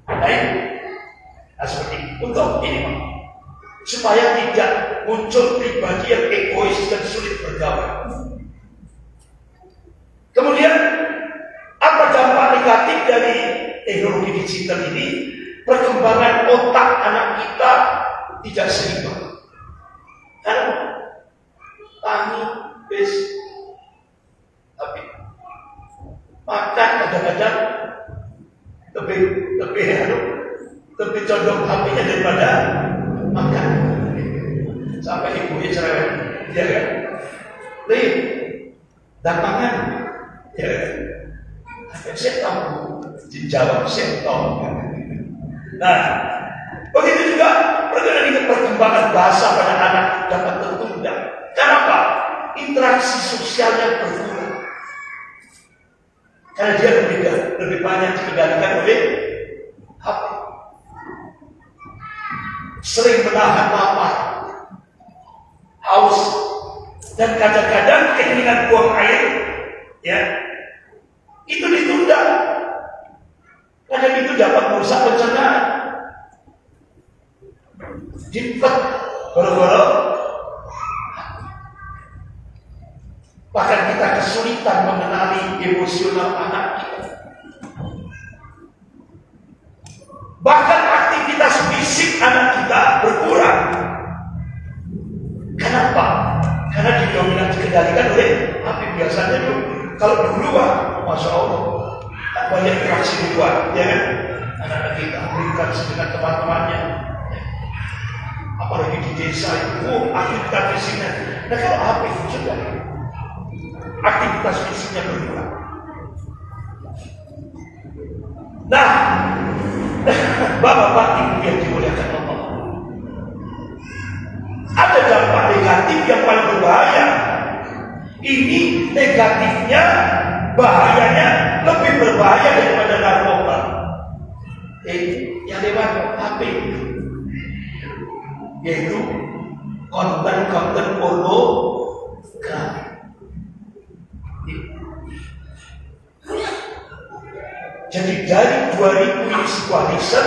Baik, nah seperti untuk ini, supaya tidak muncul pribadi yang egois dan sulit bergaul. Kemudian apa dampak negatif dari teknologi digital ini? Perkembangan otak anak kita tidak seimbang. Karena tani, bis, tapi makan kadang-kadang lebih condong HP-nya daripada makan. Sampai ibunya cerewet, ya kan? Lihat, dan makan. Ya, saya tahu, dijawab saya tahu. Nah, begitu juga perkembangan bahasa pada anak dapat tertunda. Kenapa? Interaksi sosialnya berkurang. Karena dia lebih banyak dikendalikan oleh HP. Sering menahan lapar, haus, dan kadang-kadang keinginan buang air, ya, itu ditunda. Kadang itu dapat merusak pencernaan. Dipet, boro-boro. Bahkan kita kesulitan mengenali emosional anak kita. Bahkan aktivitas fisik anak kita berkurang. Kenapa? Karena dikendalikan oleh HP. Biasanya itu kalau dulu Masya Allah, banyak interaksi di luar, ya kan? Anak-anak kita berinteraksi dengan teman-temannya, apalagi di desa itu, aktivitas fisiknya. Nah kalau HP sudah, aktivitas fisiknya berkurang. Nah, Bapak-bapak Ibu yang dimuliakan Allah, ada dampak negatif yang paling berbahaya. Ini negatifnya, bahayanya lebih berbahaya daripada narkoba. Yang lewat HP, yaitu konten-konten pornografi. Jadi dari 2000 ini sebuah riset,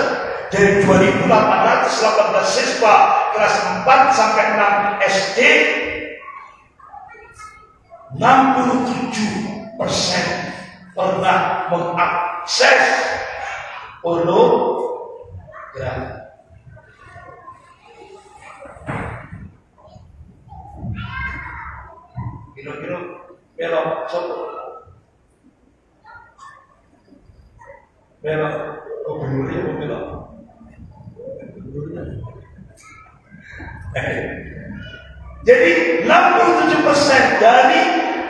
dari 2.818 siswa kelas 4 sampai 6 SD, 67% pernah mengakses pornografi. Kira-kira belok sopo? Belok gubernurnya mau belok? Jadi 67% dari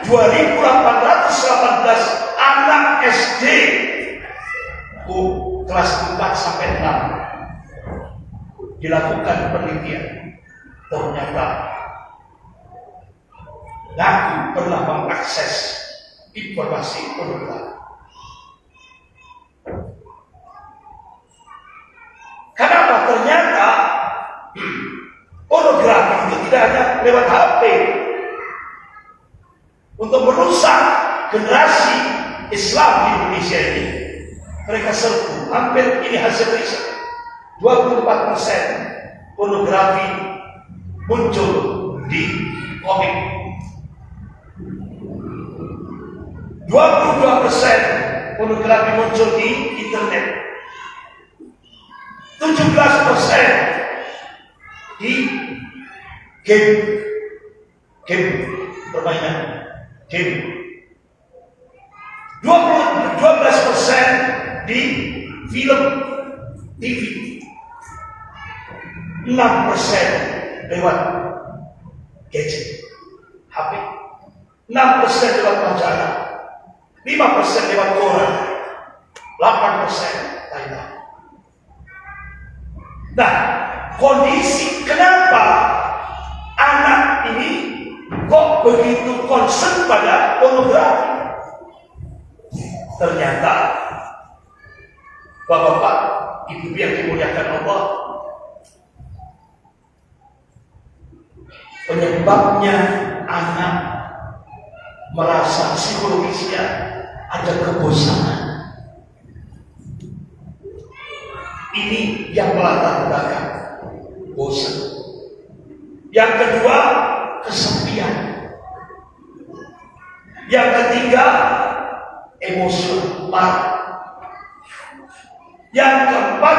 2.818 anak SD kelas 4 sampai 6 dilakukan penelitian, ternyata ngaku pernah mengakses informasi pornografi. Kenapa? Ternyata pornografi itu tidak hanya lewat HP untuk merusak generasi Islam di Indonesia ini. Mereka serbu, hampir ini hasil riset, 24% pornografi muncul di komik, 22% pornografi muncul di internet, 17% di game permainan, game, 12% di film TV, 6% lewat gadget HP, 6% lewat majalah, 5% lewat koran, 8% lainnya. Nah, kondisi kenapa anak ini kok begitu concern pada pornografi? Ternyata Bapak-bapak, Ibu yang dimuliakan Allah, penyebabnya anak merasa psikologisnya ada kebosanan. Ini yang melatar belakang bosan. Yang kedua, kesepian. Yang ketiga, emosional parah. Yang keempat,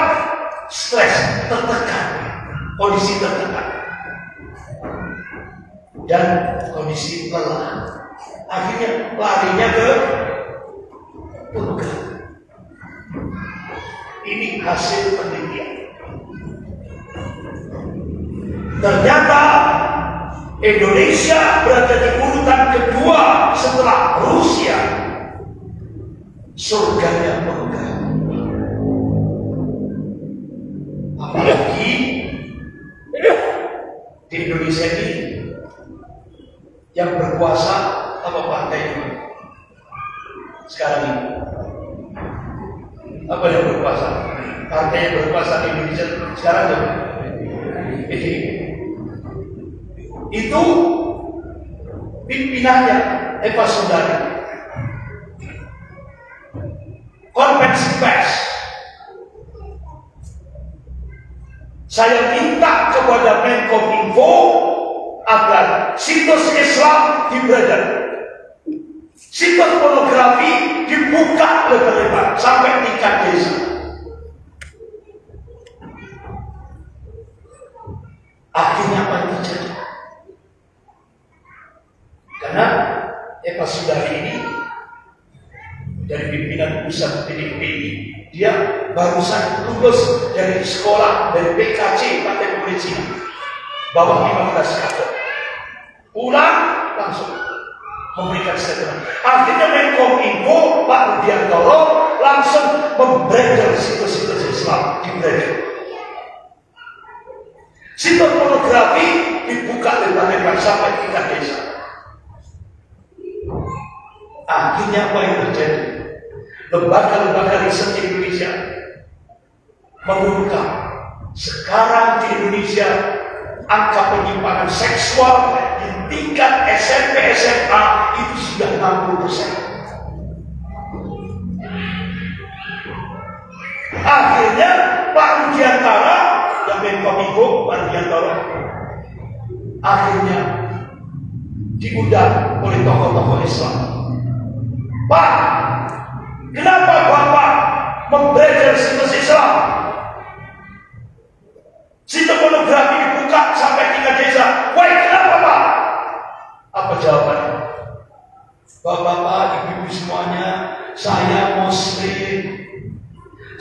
stres, tertekan, kondisi tertekan, dan kondisi lelah. Akhirnya larinya ke pornografi. Ini hasil penelitian. Ternyata Indonesia berada di urutan kedua setelah Rusia, surganya pornografi. Apalagi di Indonesia ini yang berkuasa apa partai ini sekarang ini? Apa yang berkuasa? Partai yang berkuasa di Indonesia sekarang itu. Itu pimpinannya Eva Sundari. Konvensi pers. Saya minta kepada Menkominfo agar situs Islam di Brother Situs pornografi dibuka lebar-lebar sampai tingkat desa. Akhirnya apa yang terjadi? Karena Eva Sundari ini dari pimpinan pusat PDIP ini, dia barusan lulus dari sekolah dari PKC Partai Kepolisian, bawah 15 kader, pulang langsung memberikan statement. Akhirnya Menkominfo Pak Rudiantoro langsung membrandel situs-situs Islam di brandel. Situs pornografi dibuka lebar-lebar sampai tingkat desa. Akhirnya apa yang terjadi? Lembaga-lembaga riset di Indonesia mengungkap sekarang di Indonesia angka penyimpangan seksual di tingkat SMP SMA itu sudah 60%. Akhirnya Pak Rudiantoro yang Menkominfo, Pak Rudiantoro akhirnya diundang oleh tokoh-tokoh Islam. Pak, kenapa Bapak membrandel situs Islam? Situs pornografi dibuka sampai tingkat desa. Wah, kenapa Pak? Apa jawabannya? Bapak-bapak, ibu-ibu semuanya, saya Muslim,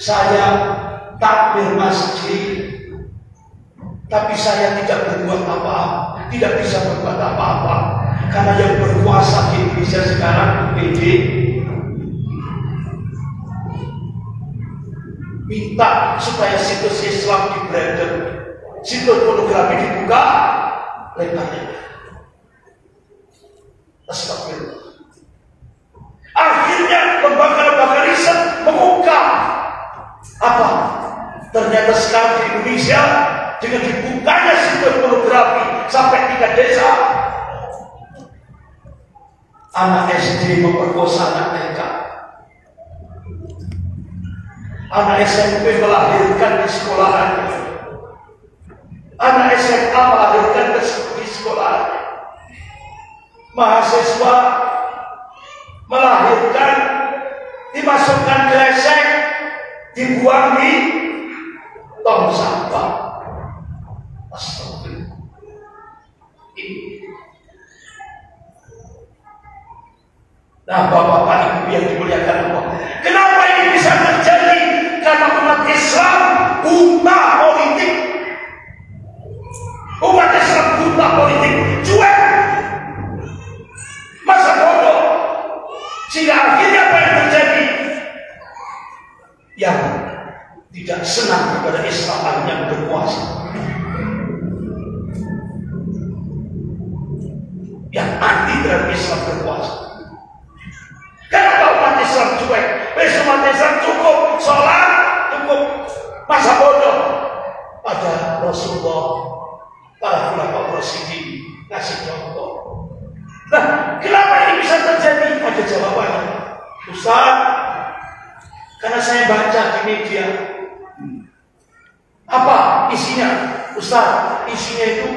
saya takbir masjid, tapi saya tidak berbuat apa-apa, tidak bisa berbuat apa-apa, karena yang berkuasa di Indonesia sekarang PD minta supaya situs Islam dibrandel, situs pornografi dibuka lebar-lebar. Astagfirullah. Akhirnya lembaga-lembaga riset mengungkap apa? Ternyata sekarang di Indonesia dengan dibukanya situs pornografi sampai tingkat desa, anak SD memperkosa anak TK, anak SMP melahirkan di sekolahannya, anak SMA melahirkan di sekolahannya, mahasiswa melahirkan, dimasukkan kresek, dibuang di tong sampah. Astagfirullah. Nah, bapak-bapak ibu yang dimuliakan Allah, kenapa ini bisa terjadi? Karena umat Islam buta politik. Umat Islam buta politik, cuek, masa bodoh. Sehingga akhirnya apa yang terjadi? Yang tidak senang kepada Islam yang berkuasa, yang anti terhadap Islam berkuasa. Kenapa umat Islam cuek? Umat Islam cukup sholat, cukup masa bodoh. Pada Rasulullah, para khulafaur rasyidin kasih contoh. Nah, kenapa ini bisa terjadi? Ada jawabannya, Ustaz. Karena saya baca di media. Apa isinya? Ustaz, isinya itu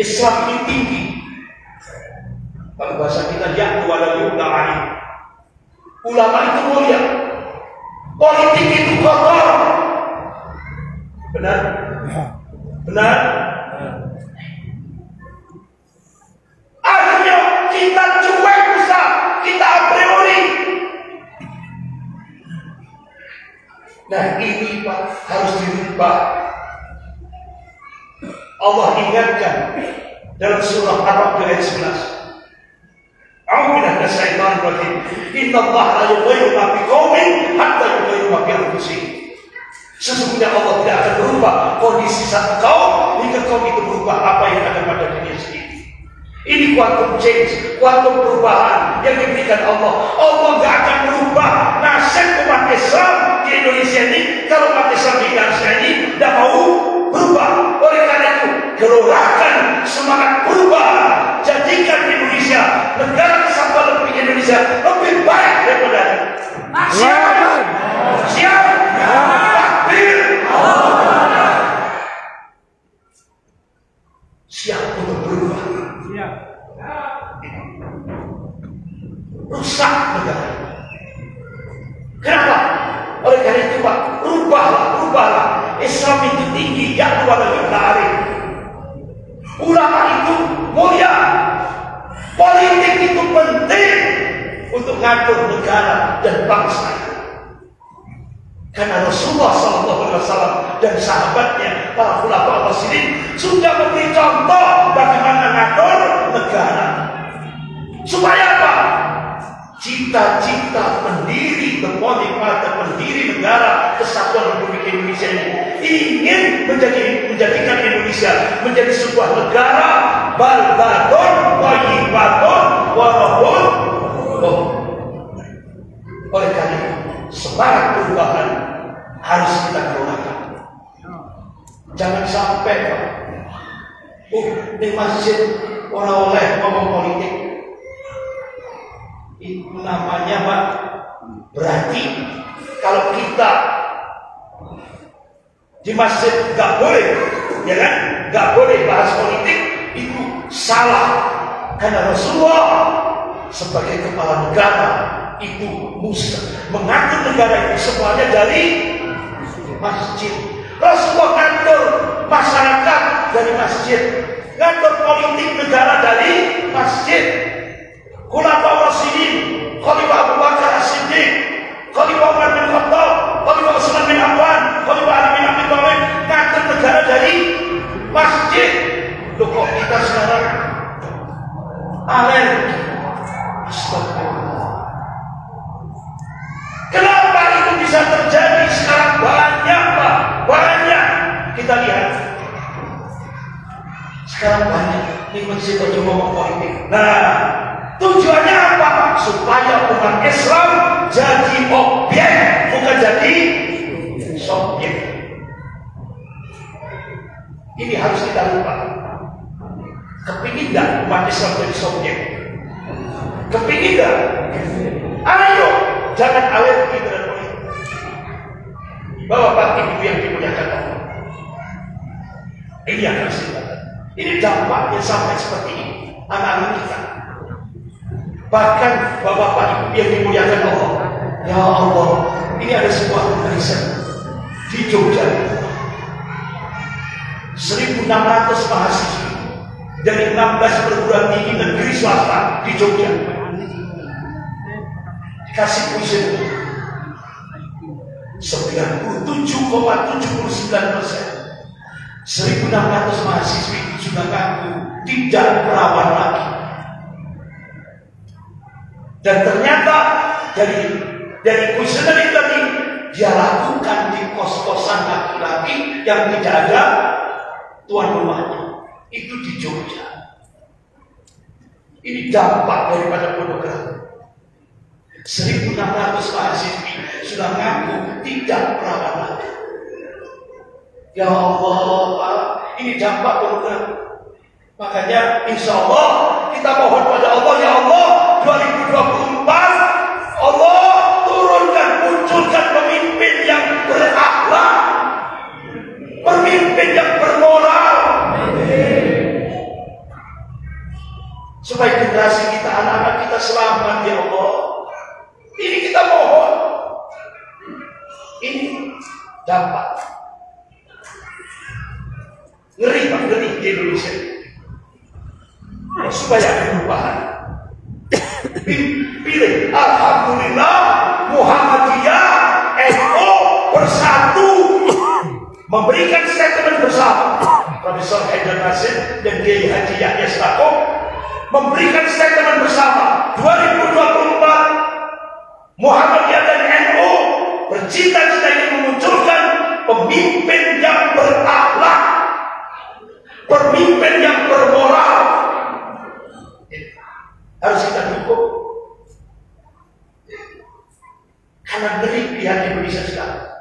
Islam ini tinggi. Kalau bahasa kita ya wala yu'lamani. Ulama itu mulia. Politik itu kotor. Benar? Benar? Akhirnya kita cuek, Ustaz. Kita a priori. Nah, ini Pak harus dirubah. Allah ingatkan dalam surah Ar-Ra'd ayat 11. A'udzubillahi minasyaitonir rajim. Innallaha la yughayyiru ma biqaumin hatta yughayyiru ma bi anfusihim. Sesungguhnya Allah tidak akan berubah kondisi satu kaum hingga kaum itu berubah apa yang ada pada dirinya sendiri. Ini quantum change, quantum perubahan yang diberikan Allah. Allah tidak akan merubah nasib umat Islam di Indonesia ini kalau umat Islam di Indonesia ini tidak mau berubah. Oleh karena itu, gelorkan semangat perubahan. Jadikan Indonesia negara kesatuan Republik Indonesia lebih baik daripada siap, siap, takbir, siap untuk berubah. rusak negara. Kenapa? Oleh karena itu Pak, rubahlah. Islam itu tinggi, yang luar lebih menarik. Ulama itu mulia. Politik itu penting untuk ngatur negara dan bangsa. Karena Rasulullah SAW dan sahabatnya, para khulafaur rasyidin, sudah memberi contoh bagaimana ngatur negara. Supaya apa? Cita-cita pendiri Republik pendiri negara Kesatuan Republik Indonesia ini ingin menjadikan Indonesia menjadi sebuah negara baldatun thayyibatun wa rabbun. Oleh karena itu, semangat perubahan harus kita keluarkan. Jangan sampai Pak, di masjid orang oleh ngomong politik. Itu namanya Pak, berarti kalau kita di masjid nggak boleh, ya kan, nggak boleh bahas politik, itu salah. Karena Rasulullah sebagai kepala negara itu mengatur negara itu semuanya dari masjid. Rasulullah ngatur masyarakat dari masjid, ngatur politik negara dari masjid. Khulafaur rasyidin, Khalifah Abu Bakar As-Siddiq, Khalifah Umar bin Khattab, Khalifah Utsman bin Affan, Khalifah Ali bin Abi Thalib ngatur negara dari masjid. Loh kok kita sekarang alergi? Astagfirullah. Kenapa itu bisa terjadi? Sekarang banyak Pak, banyak. Kita lihat sekarang banyak ini masjid ngomong politik. Nah, tujuannya apa? Supaya umat Islam jadi objek, bukan jadi subjek. Ini harus kita lupa. Kepingin gak umat Islam jadi subjek? Kepingin gak? Ayo, jangan alergi terhadap politik. Bapak Ibu yang dimuliakan Allah, ini yang harus kita. Ini dampaknya sampai seperti ini. Anak-anak kita, bahkan bapak-bapak ibu yang dimuliakan Allah, ya Allah, ini ada sebuah riset di Jogja, 1.600 mahasiswa dari 16 perguruan tinggi negeri swasta di Jogja dikasih kuis 97,79%. 1.600 mahasiswa itu sudah ngaku tidak perawan lagi. Dan ternyata dari kuesioner itu tadi dia lakukan di kos-kosan laki-laki yang tidak ada tuan rumahnya. Itu di Jogja. Ini dampak daripada pornografi. 1.600 mahasiswi sudah ngaku tidak perawan lagi. Ya Allah Pak, ini dampak pornografi. Makanya insya Allah kita mohon pada Allah, ya Allah, 2024 Allah turunkan, munculkan pemimpin yang berakhlak, pemimpin yang bermoral, supaya generasi kita, anak-anak kita selamat ya Allah. Ini kita mohon. Ini dampak ngeri Pak, ngeri di Indonesia. Supaya ada perubahan. Pilih, alhamdulillah, Muhammadiyah, NU bersatu, memberikan statement bersama. Profesor Haidar Nasir dan Kiai Haji Yahya Stakuf memberikan statement bersama. 2024 Muhammadiyah dan NU bercita-cita ingin memunculkan pemimpin yang berakhlak, pemimpin yang bermoral. Harus kita dukung. Karena ngeri pihak Indonesia sekarang.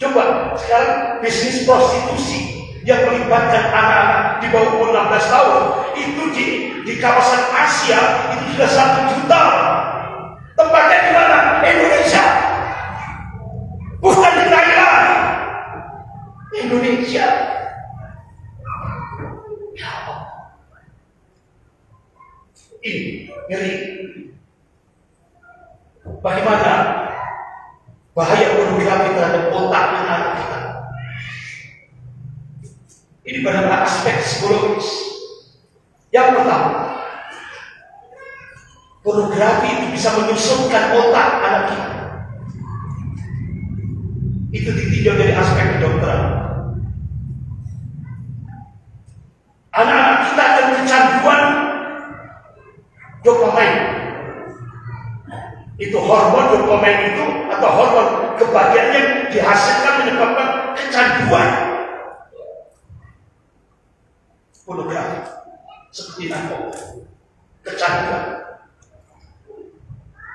Coba sekarang bisnis prostitusi yang melibatkan anak-anak di bawah umur 16 tahun itu di kawasan Asia itu sudah 1 juta. Tempatnya di mana? Indonesia. Bukan di Thailand. Indonesia. Ya Allah. Ini ngeri. Bagaimana bahaya pornografi terhadap otak anak kita? Ini pada aspek psikologis. Yang pertama, pornografi itu bisa menyusutkan otak anak kita. Itu ditinjau dari aspek kedokteran. Anak-anak kita akan kecanduan dopamin. Itu hormon dopamin itu atau hormon kebahagiaan yang dihasilkan menyebabkan kecanduan pornografi seperti narkoba, kecanduan.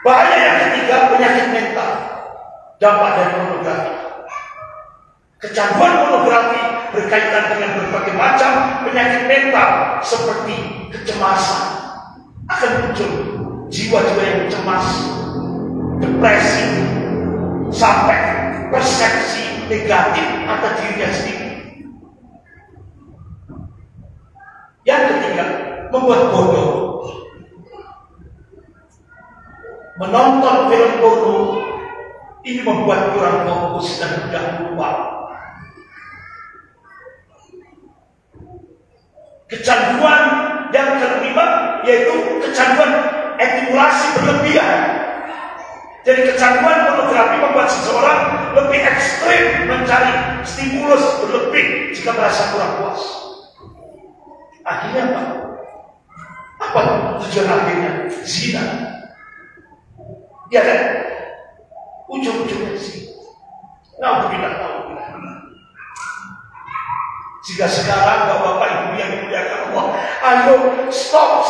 Bahaya yang ketiga, penyakit mental, dampak dari pornografi. Kecanduan pornografi berkaitan dengan berbagai macam penyakit mental seperti kecemasan, akan muncul jiwa-jiwa yang cemas, depresi, sampai persepsi negatif atas dirinya sendiri. Yang ketiga, membuat bodoh. Menonton film porno ini membuat kurang fokus dan mudah lupa. Kecanduan yang kelima yaitu kecanduan estimulasi berlebihan. Jadi kecanduan pornografi membuat seseorang lebih ekstrim mencari stimulus berlebih jika merasa kurang puas. Akhirnya apa? Apa tujuan akhirnya? Zina. Ya kan? Ujung-ujungnya sih. Nah, kita tahu. Jika sekarang bapak-bapak ibu yang dimuliakan Allah, ayo stop.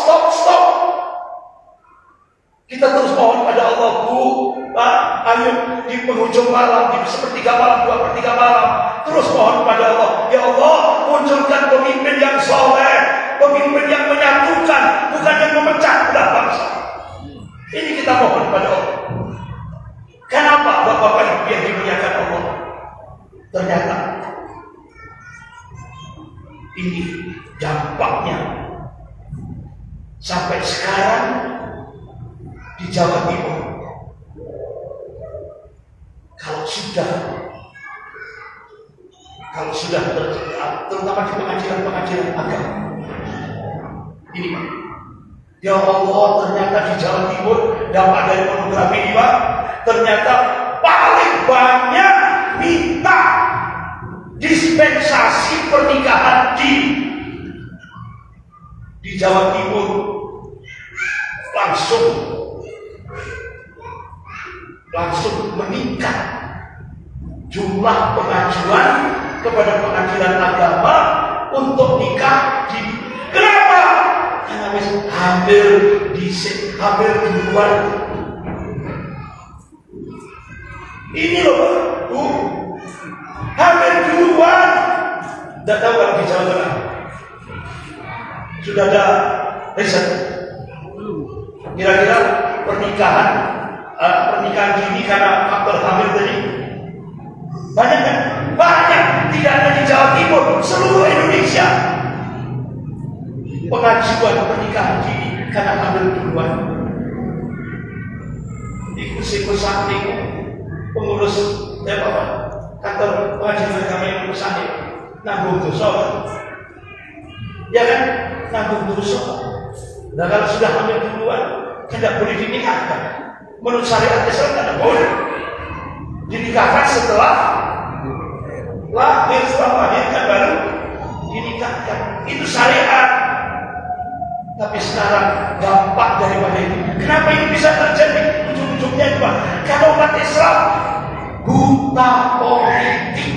Kita terus mohon pada Allah, Bu, Pak, ayo di penghujung malam, di sepertiga malam, 2/3 malam, terus mohon pada Allah, ya Allah, munculkan pemimpin yang soleh, pemimpin yang menyatukan, bukan yang memecah belah bangsa. Ini kita mohon pada Allah. Kenapa bapak-bapak ibu yang dimuliakan Allah? Ternyata ini dampaknya sampai sekarang di Jawa Timur. Kalau sudah terutama di pengajian agama ini, Pak, ya Allah, ternyata di Jawa Timur dampak dari pornografi ini, Pak, ternyata paling banyak minta dispensasi pernikahan di Jawa Timur. langsung meningkat jumlah pengajuan kepada pengadilan agama untuk nikah kenapa? Karena hamil duluan. Ini loh, Bu, hamil duluan. Tidak tahu kalau di Jawa Tengah sudah ada riset kira-kira pernikahan dini karena faktor hamil tadi banyak kan? Banyak, tidak ada di Jawa Timur, seluruh Indonesia pengajuan pernikahan dini karena hamil duluan. Ikut sakti pengurus kantor pengajian agama yang pesannya nanggung dosa, ya kan? Nanggung dosa. Nah, kalau sudah hamil duluan tidak boleh dinikahkan. Menurut syariat Islam tidak boleh dinikahkan setelah lahir kan baru dinikahkan. Itu syariat. Tapi sekarang dampak daripada itu, kenapa ini bisa terjadi? Ujung-ujungnya juga kalau umat Islam buta politik,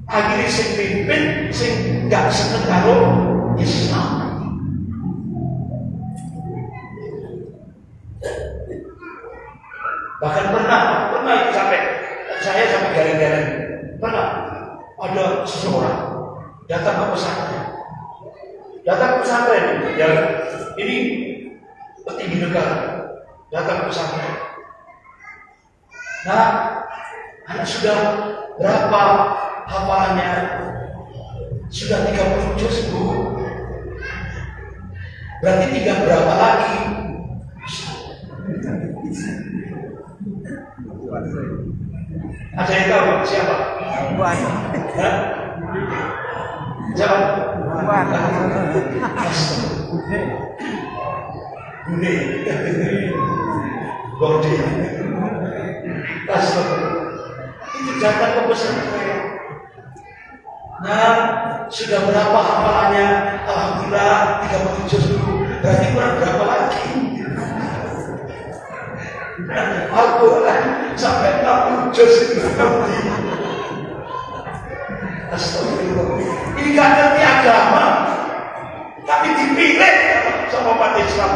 akhirnya sing pimpin sing nggak seneng karo Islam. Bahkan pernah itu sampai garing-garing. Pernah ada seseorang datang ke pesantren, yang ini petinggi negara datang ke pesantren. Nah, anak sudah berapa hafalannya? Sudah 30 juz, Bu. Berarti tinggal berapa lagi? Ada yang tahu siapa? Buat. Siapa? Buat. Bude. Gode. Itu datang ke pesantren. Nah, sudah berapa hafalannya? Alhamdulillah 37 dulu. Berarti kurang berapa lagi? Al-Quran sampai 60 juz itu. Astagfirullah. Ini gak ngerti agama, tapi dipilih sama umat Islam.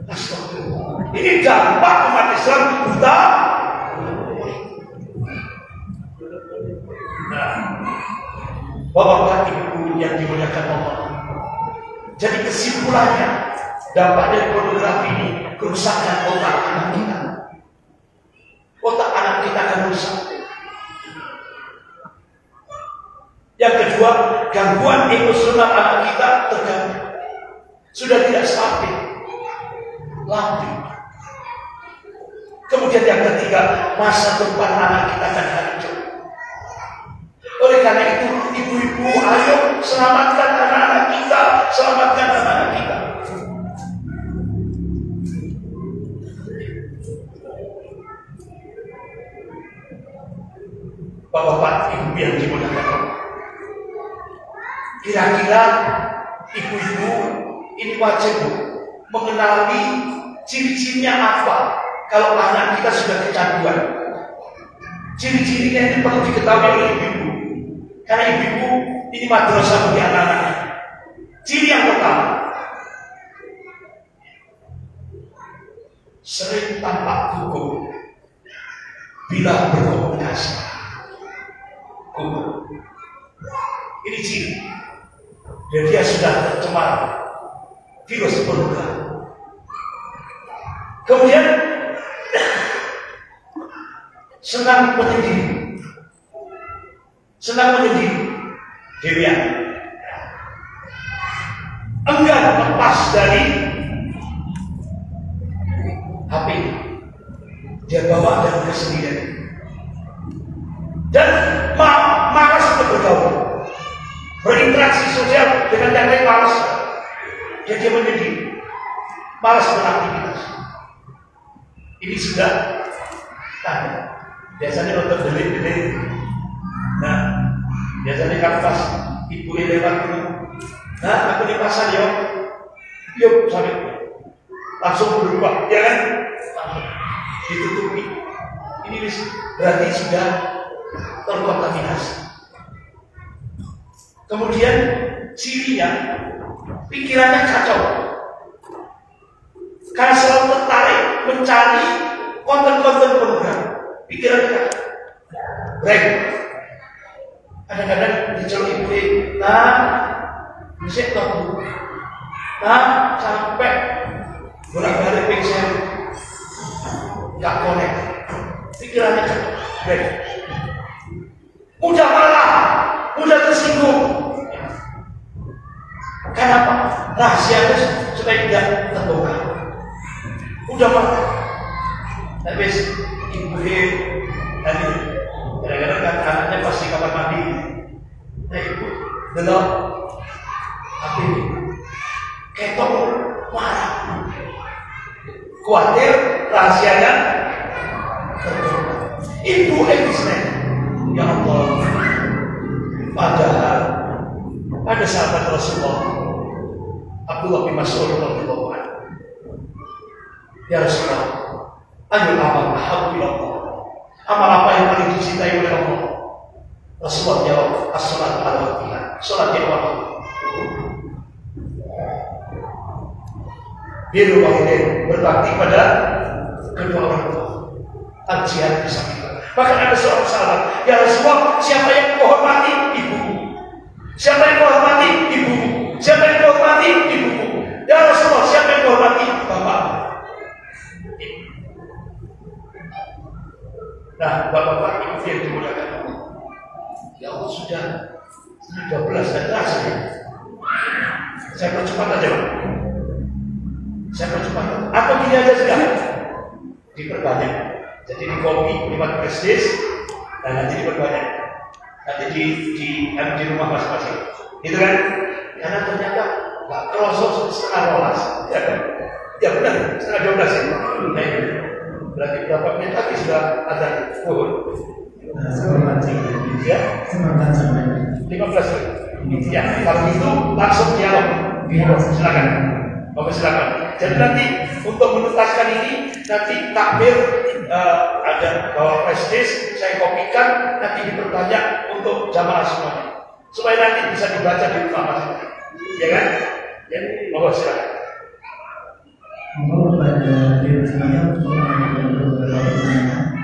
Astagfirullah. Ini dampak umat Islam buta. Nah, Bapak Ibu yang dimuliakan Allah. Jadi kesimpulannya, dampak dari pornografi ini kerusakan otak anak kita. Otak anak kita akan rusak. Yang kedua, gangguan emosional anak kita terganggu. Sudah tidak stabil, lambat. Kemudian yang ketiga, masa depan anak kita akan hancur. Oleh karena itu, ibu-ibu, ayo selamatkan anak-anak kita, selamatkan anak-anak kita. Bapak-bapak, ibu yang dimuliakan Allah. Kira-kira ibu-ibu ini wajib mengenali ciri-cirinya apa kalau anak kita sudah kecanduan. Ciri-cirinya ini perlu diketahui oleh ibu-ibu. Karena ibu-ibu ini madrasah bagi anak-anaknya. Ciri yang pertama, sering tampak gugup bila berkomunikasi. Gugup. Ini ciri. Dan dia sudah tercemar virus pornografi. Kemudian senang menyendiri. Senang menyendiri, Dewian. Enggan lepas dari HP. Dia bawa dan kesendirian. Dan malas untuk bergaul, berinteraksi sosial dengan yang lain malas. Dia menyendiri, malas beraktivitas. Ini sudah tanda. Biasanya untuk delik. Nah, biasanya kan pas ibu lewat itu, nah aku di pasar yuk sampai langsung berubah, ya kan? Ditutupi. Ini berarti sudah terkontaminasi. Kemudian cirinya, pikirannya kacau, karena selalu tertarik mencari konten-konten pornografi. Pikirannya kacau. Break. Kadang-kadang diceluk ibu, nah, bisa tahu, nah, sampai bolak-balik pingsan, nggak konek, pikirannya break, mudah marah, mudah tersinggung. Kenapa? Rahasia itu supaya tidak terbongkar. Udah marah, tapi ibu tadi. Kadang-kadang kan anaknya pasti kamar mandi. Nah ibu belum apa ini? Ketok marah, khawatir rahasianya terbongkar. Ibu egoisnya, ya Allah. Padahal ada sahabat Rasulullah Abdullah bin Mas'ud radhiyallahu anhu. Ya Rasulullah, ayo amal alhamdulillah. Amal apa yang paling dicintai oleh Allah? Rasulullah jawab, as-salat ala waqtiha. Salat di waktu. Birrul walidain, berbakti pada kedua orang tua. Al-jihad fisabilillah. Bahkan ada seorang sahabat, ya Rasulullah, siapa yang kau hormati? Ibumu. Siapa yang kau hormati? Ibumu. Siapa yang kau hormati? Ibumu. Ya Rasulullah, siapa yang kau hormati? Bapakmu. Nah, bapak-bapak ibu yang dimuliakan Allah, ya Allah sudah 12 dan terakhir. Saya percepat aja, Pak. Saya percepat. Atau gini aja sudah, diperbanyak. Jadi di copy 5 prestis, dan nanti diperbanyak. Nanti di rumah masing-masing. Gitu kan? Karena ternyata nggak kerosok setengah 12. Ya kan? Ya benar, setengah 12 ya. Nah, berarti berapa menit lagi sudah ada full? Ya? 15 menit. Ya, kalau itu langsung dialog. Silakan. Oke, silakan. Jadi nanti untuk menuntaskan ini, nanti takbir ada bawa prestis, saya kopikan, nanti diperbanyak untuk jamaah semuanya, supaya nanti bisa dibaca di rumah masing-masing. Ya kan? Ya, monggo silakan. Monggo pada diri saya untuk beberapa pertanyaan.